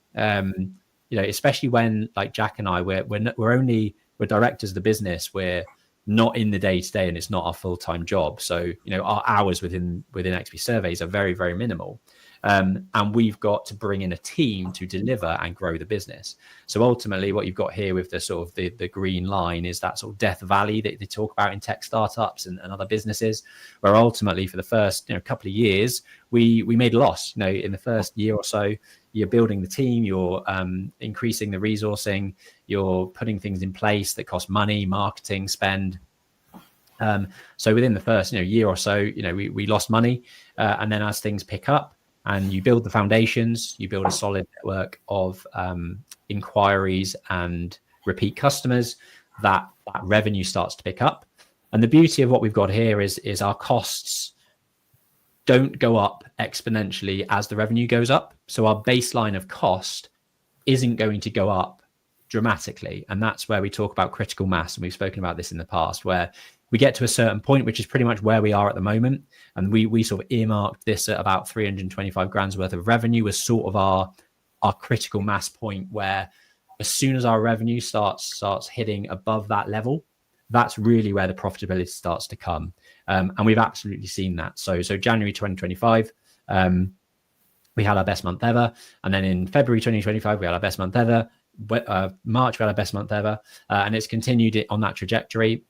Especially when, like Jack and I, we're directors of the business. We're not in the day to day, and it's not our full-time job. So our hours within XP Surveys are very, very minimal. And we've got to bring in a team to deliver and grow the business. So ultimately what you've got here with the sort of the green line is that sort of death valley that they talk about in tech startups and other businesses, where ultimately for the first couple of years, we made a loss. In the first year or so, you're building the team, you're increasing the resourcing, you're putting things in place that cost money, marketing spend. So within the first year or so, we lost money. And then as things pick up, and you build the foundations, you build a solid network of inquiries and repeat customers, that revenue starts to pick up. And the beauty of what we've got here is our costs don't go up exponentially as the revenue goes up. So our baseline of cost isn't going to go up dramatically. And that's where we talk about critical mass. And we've spoken about this in the past, where we get to a certain point, which is pretty much where we are at the moment. And we sort of earmarked this at about 325 grand's worth of revenue as sort of our critical mass point, where as soon as our revenue starts hitting above that level, that's really where the profitability starts to come. And we've absolutely seen that. So January 2025, we had our best month ever. And then in February 2025, we had our best month ever. March, we had our best month ever. And it's continued it on that trajectory.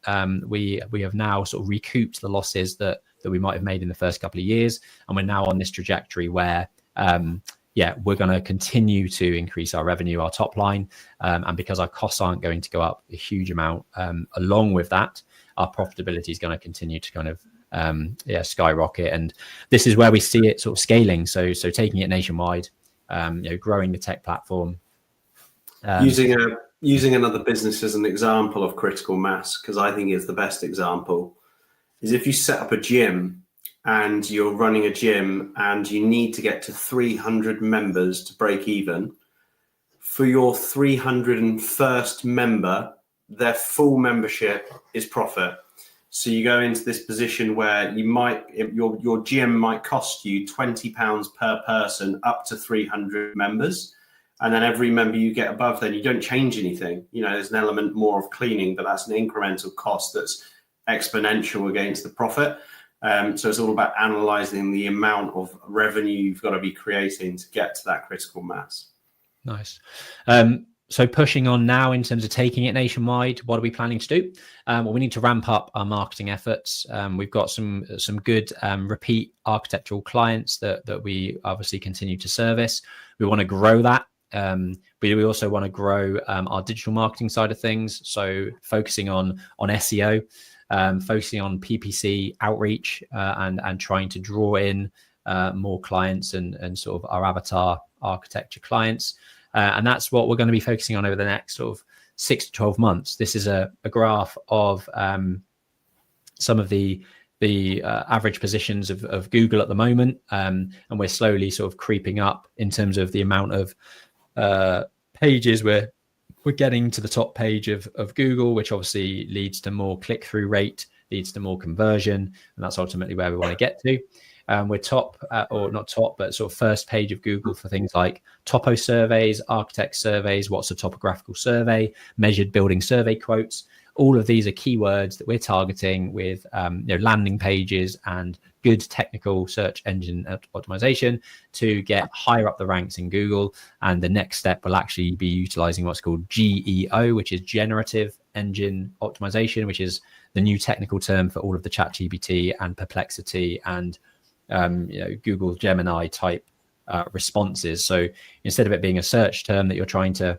We have now sort of recouped the losses that we might have made in the first couple of years. And we're now on this trajectory where, we're going to continue to increase our revenue, our top line. And because our costs aren't going to go up a huge amount, along with that, our profitability is going to continue to kind of skyrocket. And this is where we see it sort of scaling. So taking it nationwide, growing the tech platform. Using another business as an example of critical mass, because I think it's the best example, is if you set up a gym and you're running a gym and you need to get to 300 members to break even. For your 301st member, their full membership is profit. So you go into this position where your gym might cost you £20 per person up to 300 members. And then every member you get above, then you don't change anything. There's an element more of cleaning, but that's an incremental cost that's exponential against the profit. So it's all about analyzing the amount of revenue you've got to be creating to get to that critical mass. Nice. So pushing on now in terms of taking it nationwide, what are we planning to do? Well, we need to ramp up our marketing efforts. We've got some good repeat architectural clients that we obviously continue to service. We want to grow that. But we also want to grow our digital marketing side of things. So focusing on SEO, focusing on PPC outreach, and trying to draw in more clients and sort of our avatar architecture clients. And that's what we're going to be focusing on over the next sort of 6 to 12 months. This is a graph of some of the average positions of Google at the moment. And we're slowly sort of creeping up in terms of the amount of pages we're getting to the top page of Google, which obviously leads to more click-through rate, leads to more conversion. And that's ultimately where we want to get to. We're top, or not top, but sort of first page of Google for things like topo surveys, architect surveys, what's a topographical survey, measured building survey quotes. All of these are keywords that we're targeting with landing pages and good technical search engine optimization to get higher up the ranks in Google. And the next step will actually be utilizing what's called GEO, which is generative engine optimization, which is the new technical term for all of the ChatGPT and Perplexity and Google Gemini type responses. So instead of it being a search term that you're trying to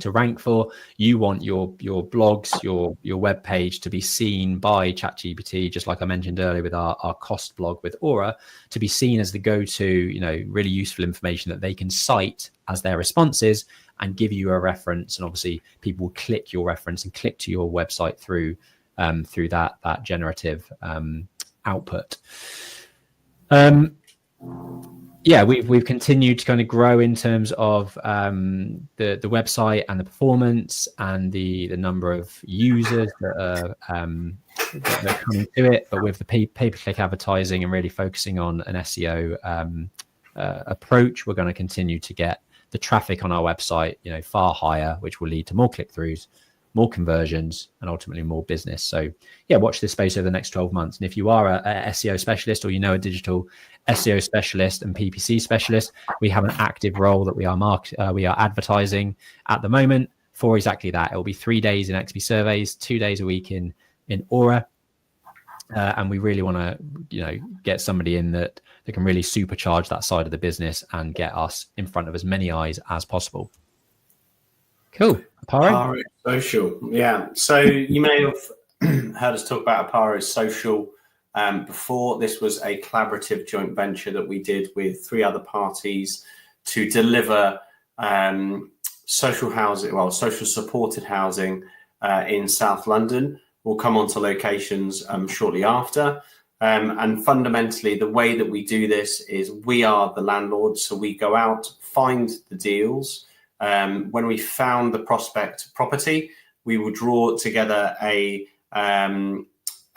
rank for, you want your blogs, your web page to be seen by ChatGPT, just like I mentioned earlier with our cost blog with Aura, to be seen as the go-to, really useful information that they can cite as their responses and give you a reference. And obviously people will click your reference and click to your website through that generative output. We've continued to kind of grow in terms of the website and the performance and the number of users that are coming to it. But with the pay-per-click advertising and really focusing on an SEO approach, we're going to continue to get the traffic on our website, far higher, which will lead to more click-throughs, more conversions, and ultimately more business. So watch this space over the next 12 months. And if you are a SEO specialist or a digital SEO specialist and PPC specialist, we have an active role that we are advertising at the moment for exactly that. It will be 3 days in XP surveys, 2 days a week in Aura. And we really want to, get somebody in that can really supercharge that side of the business and get us in front of as many eyes as possible. Cool. Oparo Social. Yeah. So you may have heard us talk about Oparo Social before. This was a collaborative joint venture that we did with 3 other parties to deliver social supported housing in South London. We'll come on to locations shortly after. And fundamentally, the way that we do this is we are the landlord. So we go out, find the deals. When we found the prospect property, we will draw together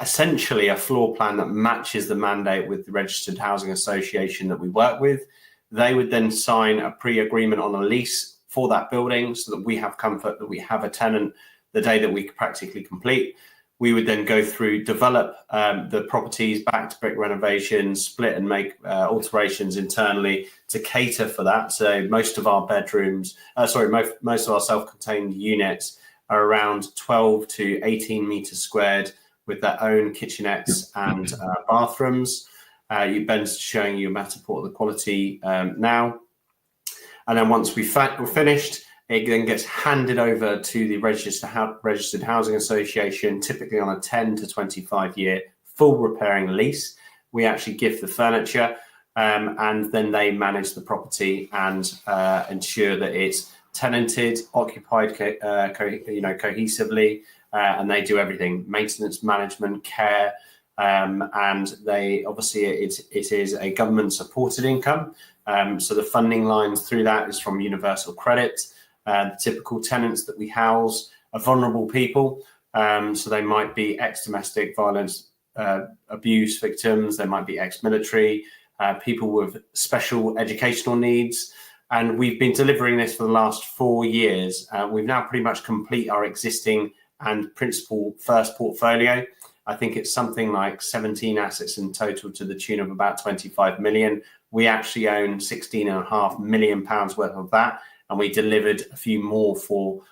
essentially a floor plan that matches the mandate with the registered housing association that we work with. They would then sign a pre-agreement on a lease for that building so that we have comfort that we have a tenant the day that we practically complete. We would then go through, develop the properties back to brick renovations, split and make alterations internally to cater for that. So most of our bedrooms, most of our self-contained units are around 12 to 18 meters squared with their own kitchenettes and bathrooms. Ben's showing you a Matterport of the quality now. And then once we're finished, it then gets handed over to the Registered Housing Association, typically on a 10 to 25 year full repairing lease. We actually give the furniture and then they manage the property and ensure that it's tenanted, occupied cohesively, and they do everything: maintenance, management, care, and they obviously it is a government supported income. So the funding lines through that is from Universal Credit. The typical tenants that we house are vulnerable people. So they might be ex-domestic violence abuse victims, they might be ex-military, people with special educational needs. And we've been delivering this for the last 4 years. We've now pretty much complete our existing and principal first portfolio. I think it's something like 17 assets in total to the tune of about 25 million. We actually own £16.5 million worth of that. And we delivered a few more for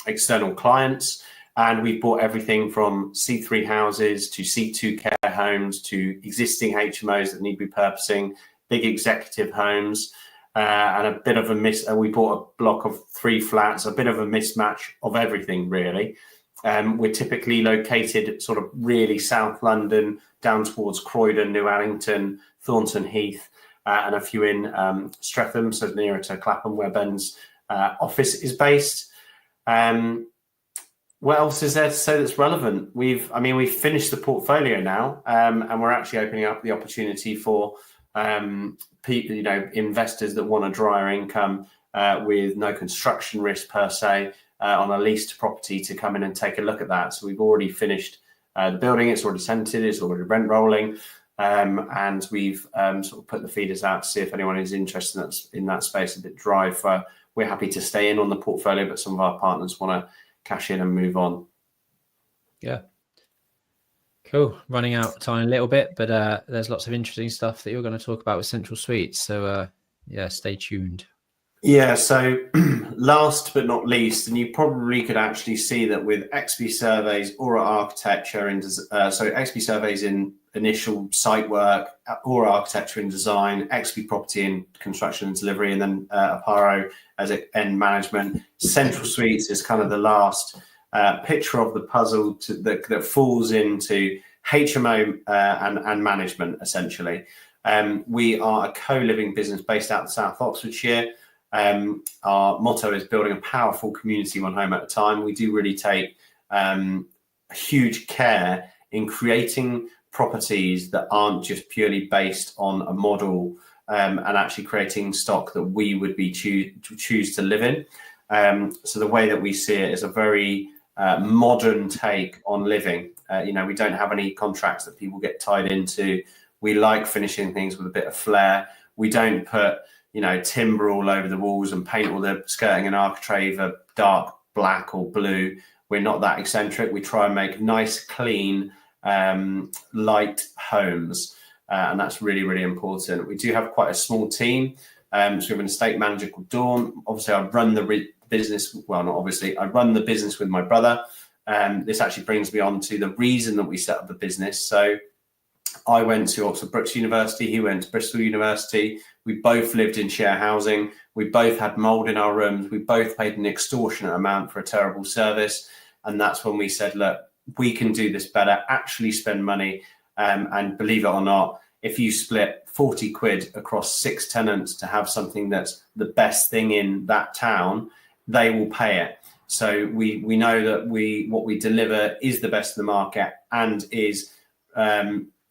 external clients. And we've bought everything from C3 houses to C2 care homes to existing HMOs that need repurposing, big executive homes, and a bit of we bought a block of 3 flats, a bit of a mismatch of everything, really. We're typically located sort of really South London, down towards Croydon, New Allington, Thornton Heath, and a few in Streatham, so nearer to Clapham, where Ben's office is based. What else is there to say that's relevant? We've finished the portfolio now, and we're actually opening up the opportunity for people, investors that want a drier income with no construction risk per se on a leased property to come in and take a look at that. So we've already finished the building; it's already tenanted, it's already rent rolling. And we've sort of put the feeders out to see if anyone is interested in that space, a bit dry. We're happy to stay in on the portfolio, but some of our partners want to cash in and move on. Yeah. Cool. Running out of time a little bit, but there's lots of interesting stuff that you're going to talk about with Central Suites. So stay tuned. Yeah, so last but not least, and you probably could actually see that with XP Surveys, Aura Architecture, XP Surveys in initial site work, Aura Architecture in design, XP Property in construction and delivery, and then Oparo as end management. Central Suites is kind of the last picture of the puzzle that falls into HMO and management, essentially. We are a co-living business based out of South Oxfordshire. Our motto is building a powerful community, one home at a time. We do really take huge care in creating properties that aren't just purely based on a model and actually creating stock that we would be choose to live in. So the way that we see it is a very modern take on living. We don't have any contracts that people get tied into. We like finishing things with a bit of flair. We don't put timber all over the walls and paint all the skirting and architrave a dark black or blue. We're not that eccentric. We try and make nice, clean, light homes. And that's really, really important. We do have quite a small team. So we have an estate manager called Dawn. Obviously, I run the business. Well, not obviously. I run the business with my brother. This actually brings me on to the reason that we set up the business. So I went to Oxford Brookes University. He went to Bristol University. We both lived in share housing. We both had mold in our rooms. We both paid an extortionate amount for a terrible service. And that's when we said, look, we can do this better, actually spend money. And believe it or not, if you split 40 quid across 6 tenants to have something that's the best thing in that town, they will pay it. So we know that what we deliver is the best in the market and is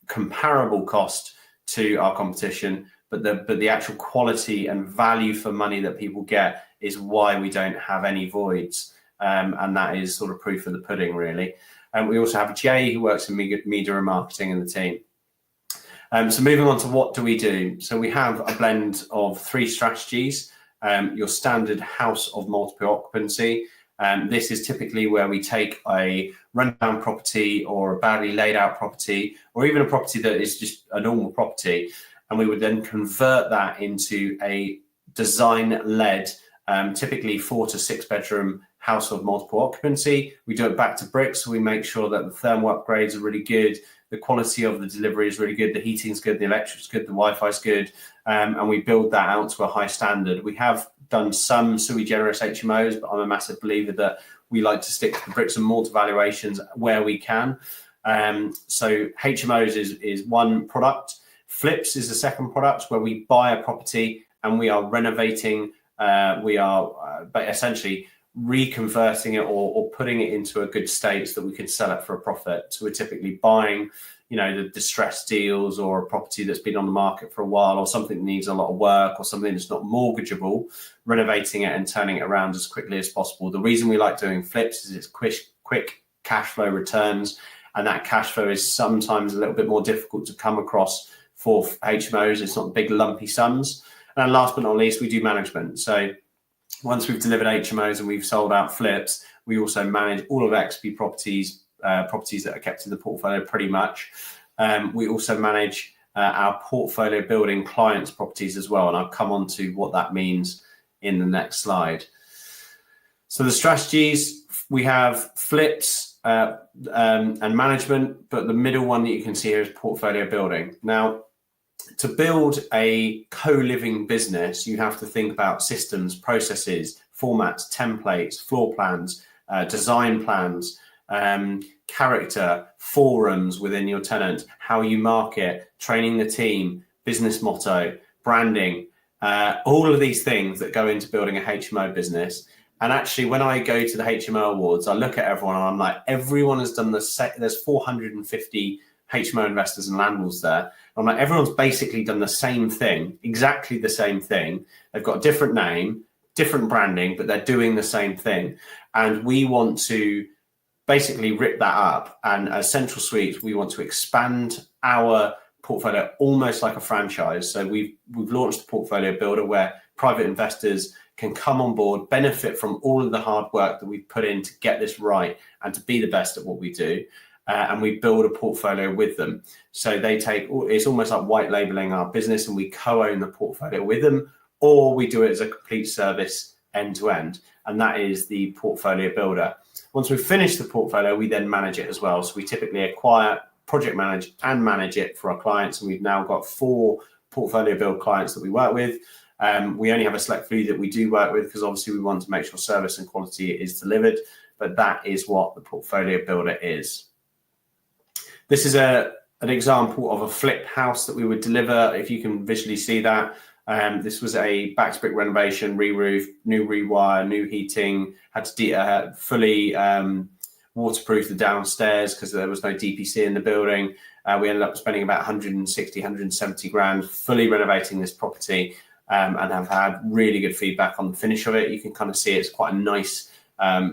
comparable cost to our competition, but the actual quality and value for money that people get is why we don't have any voids, and that is sort of proof of the pudding, really. And we also have Jay, who works in media and marketing in the team. So moving on to what do we do? So we have a blend of 3 strategies. Your standard house of multiple occupancy. This is typically where we take a rundown property or a badly laid out property, or even a property that is just a normal property, and we would then convert that into a design-led, typically 4 to 6 bedroom house of multiple occupancy. We do it back to brick, so we make sure that the thermal upgrades are really good, the quality of the delivery is really good, the heating's good, the electric's good, the Wi-Fi's good, and we build that out to a high standard. We have done some sui generis HMOs, but I'm a massive believer that we like to stick to the bricks and mortar valuations where we can. So HMOs is one product. Flips is the second product, where we buy a property and we are renovating, but essentially reconverting it or putting it into a good state so that we can sell it for a profit. So we're typically buying, the distressed deals, or a property that's been on the market for a while, or something that needs a lot of work, or something that's not mortgageable, renovating it and turning it around as quickly as possible. The reason we like doing flips is it's quick cash flow returns, and that cash flow is sometimes a little bit more difficult to come across for HMOs. It's not big lumpy sums. And last but not least, we do management. So once we've delivered HMOs and we've sold out flips, we also manage all of XP properties that are kept in the portfolio pretty much. We also manage our portfolio building clients' properties as well, and I'll come on to what that means in the next slide. So the strategies, we have flips and management, but the middle one that you can see here is portfolio building. Now, to build a co-living business, you have to think about systems, processes, formats, templates, floor plans, design plans, character, forums within your tenant, how you market, training the team, business motto, branding, all of these things that go into building a HMO business. And actually, when I go to the HMO awards, I look at everyone and I'm like, everyone has done there's 450 HMO investors and landlords there. I'm like, everyone's basically done the same thing, exactly the same thing. They've got a different name, different branding, but they're doing the same thing. And we want to basically rip that up. And as Central Suites, we want to expand our portfolio almost like a franchise. So we've launched a portfolio builder where private investors can come on board, benefit from all of the hard work that we've put in to get this right and to be the best at what we do. And we build a portfolio with them. So it's almost like white labeling our business, and we co-own the portfolio with them, or we do it as a complete service end to end. And that is the portfolio builder. Once we've finished the portfolio, we then manage it as well. So we typically acquire, project manage, and manage it for our clients. And we've now got 4 portfolio build clients that we work with. We only have a select few that we do work with, because obviously we want to make sure service and quality is delivered. But that is what the portfolio builder is. This is an example of a flip house that we would deliver, if you can visually see that. This was a back to brick renovation, re-roof, new rewire, new heating, had to fully waterproof the downstairs because there was no DPC in the building. We ended up spending about 160, 170 grand fully renovating this property, and have had really good feedback on the finish of it. You can kind of see it's quite a nice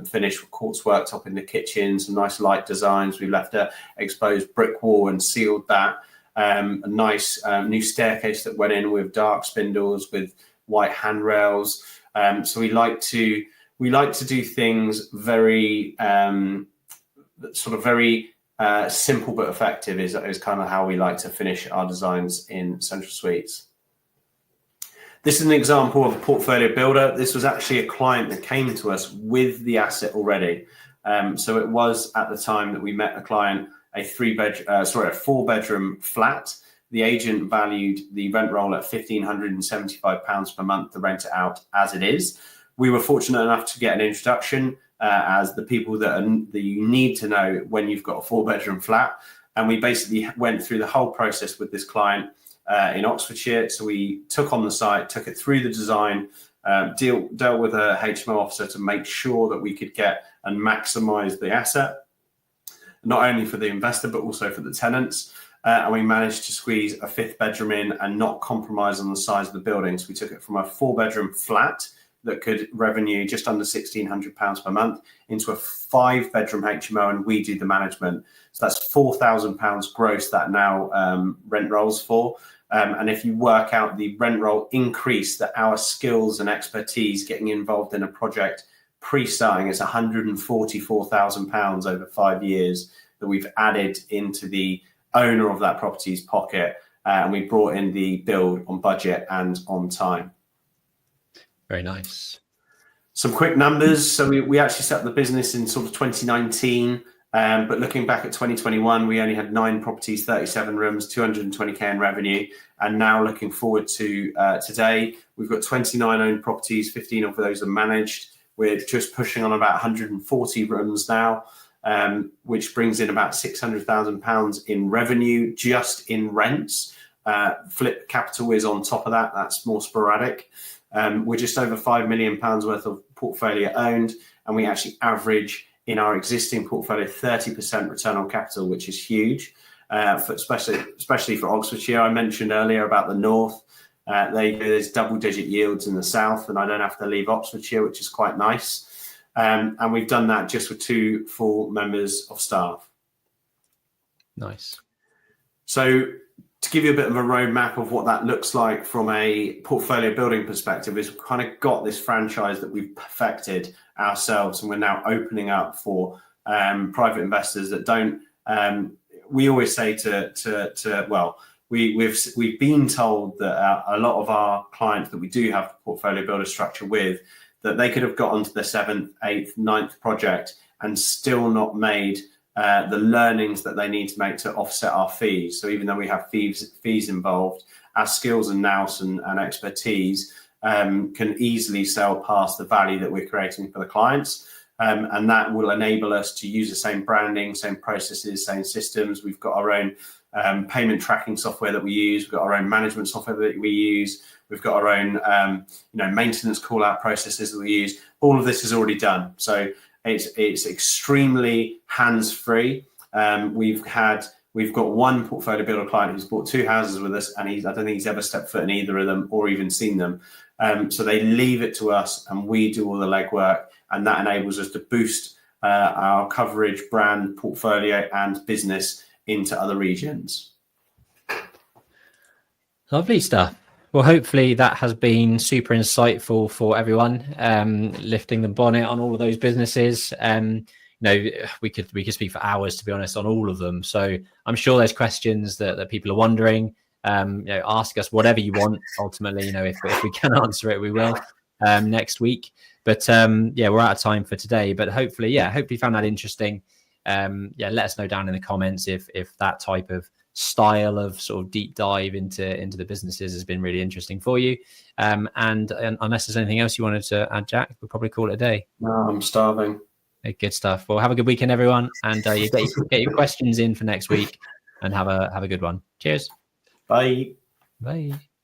finish with quartz worktop in the kitchen, some nice light designs. We left a exposed brick wall and sealed that. A nice new staircase that went in with dark spindles with white handrails. So we like to do things very very simple but effective is kind of how we like to finish our designs in Central Suites. This is an example of a portfolio builder. This was actually a client that came to us with the asset already. So it was at the time that we met the client a 4-bedroom flat. The agent valued the rent roll at £1,575 per month to rent it out as it is. We were fortunate enough to get an introduction as the people that you need to know when you've got a 4-bedroom flat. And we basically went through the whole process with this client in Oxfordshire. So we took on the site, took it through the design, dealt with a HMO officer to make sure that we could get and maximize the asset, not only for the investor, but also for the tenants. And we managed to squeeze a 5th bedroom in and not compromise on the size of the building. So we took it from a 4-bedroom flat that could revenue just under £1,600 per month into a 5-bedroom HMO, and we do the management. So that's £4,000 gross that now rent rolls for. And if you work out the rent roll increase that our skills and expertise getting involved in a project pre-starting, it's £144,000 over 5 years that we've added into the owner of that property's pocket, and we brought in the build on budget and on time. Very nice. Some quick numbers. So we actually set up the business in sort of 2019, but looking back at 2021, we only had 9 properties, 37 rooms, 220k in revenue. And now looking forward to today, we've got 29 owned properties, 15 of those are managed. We're just pushing on about 140 rooms now, which brings in about £600,000 in revenue just in rents. Flip capital is on top of that. That's more sporadic. We're just over £5 million worth of portfolio owned, and we actually average in our existing portfolio 30% return on capital, which is huge, especially for Oxfordshire. I mentioned earlier about the north. There's double-digit yields in the south, and I don't have to leave Oxfordshire, which is quite nice. And we've done that just with 2 full members of staff. Nice. So to give you a bit of a roadmap of what that looks like from a portfolio building perspective, is we've kind of got this franchise that we've perfected ourselves, and we're now opening up for private investors that don't. We always say we've been told that a lot of our clients that we do have portfolio builder structure with, that they could have got onto the 7th, 8th, 9th project and still not made the learnings that they need to make to offset our fees. So even though we have fees involved, our skills and nous and expertise can easily sell past the value that we're creating for the clients. And that will enable us to use the same branding, same processes, same systems. We've got our own payment tracking software that we use. We've got our own management software that we use. We've got our own maintenance call out processes that we use. All of this is already done. So it's extremely hands-free. We've got one portfolio builder client who's bought 2 houses with us, and I don't think he's ever stepped foot in either of them or even seen them. So they leave it to us, and we do all the legwork, and that enables us to boost our coverage, brand, portfolio, and business into other regions. Lovely stuff. Well, hopefully that has been super insightful for everyone, lifting the bonnet on all of those businesses. We could speak for hours, to be honest, on all of them. So I'm sure there's questions that people are wondering. Ask us whatever you want. Ultimately, if we can answer it, we will next week. But we're out of time for today. But hopefully you found that interesting. Let us know down in the comments if that type of style of sort of deep dive into the businesses has been really interesting for you. And unless there's anything else you wanted to add, Jack, we'll probably call it a day. No, I'm starving. Good stuff. Well, have a good weekend, everyone, and get your questions in for next week, and have a good one. Cheers. Bye. Bye.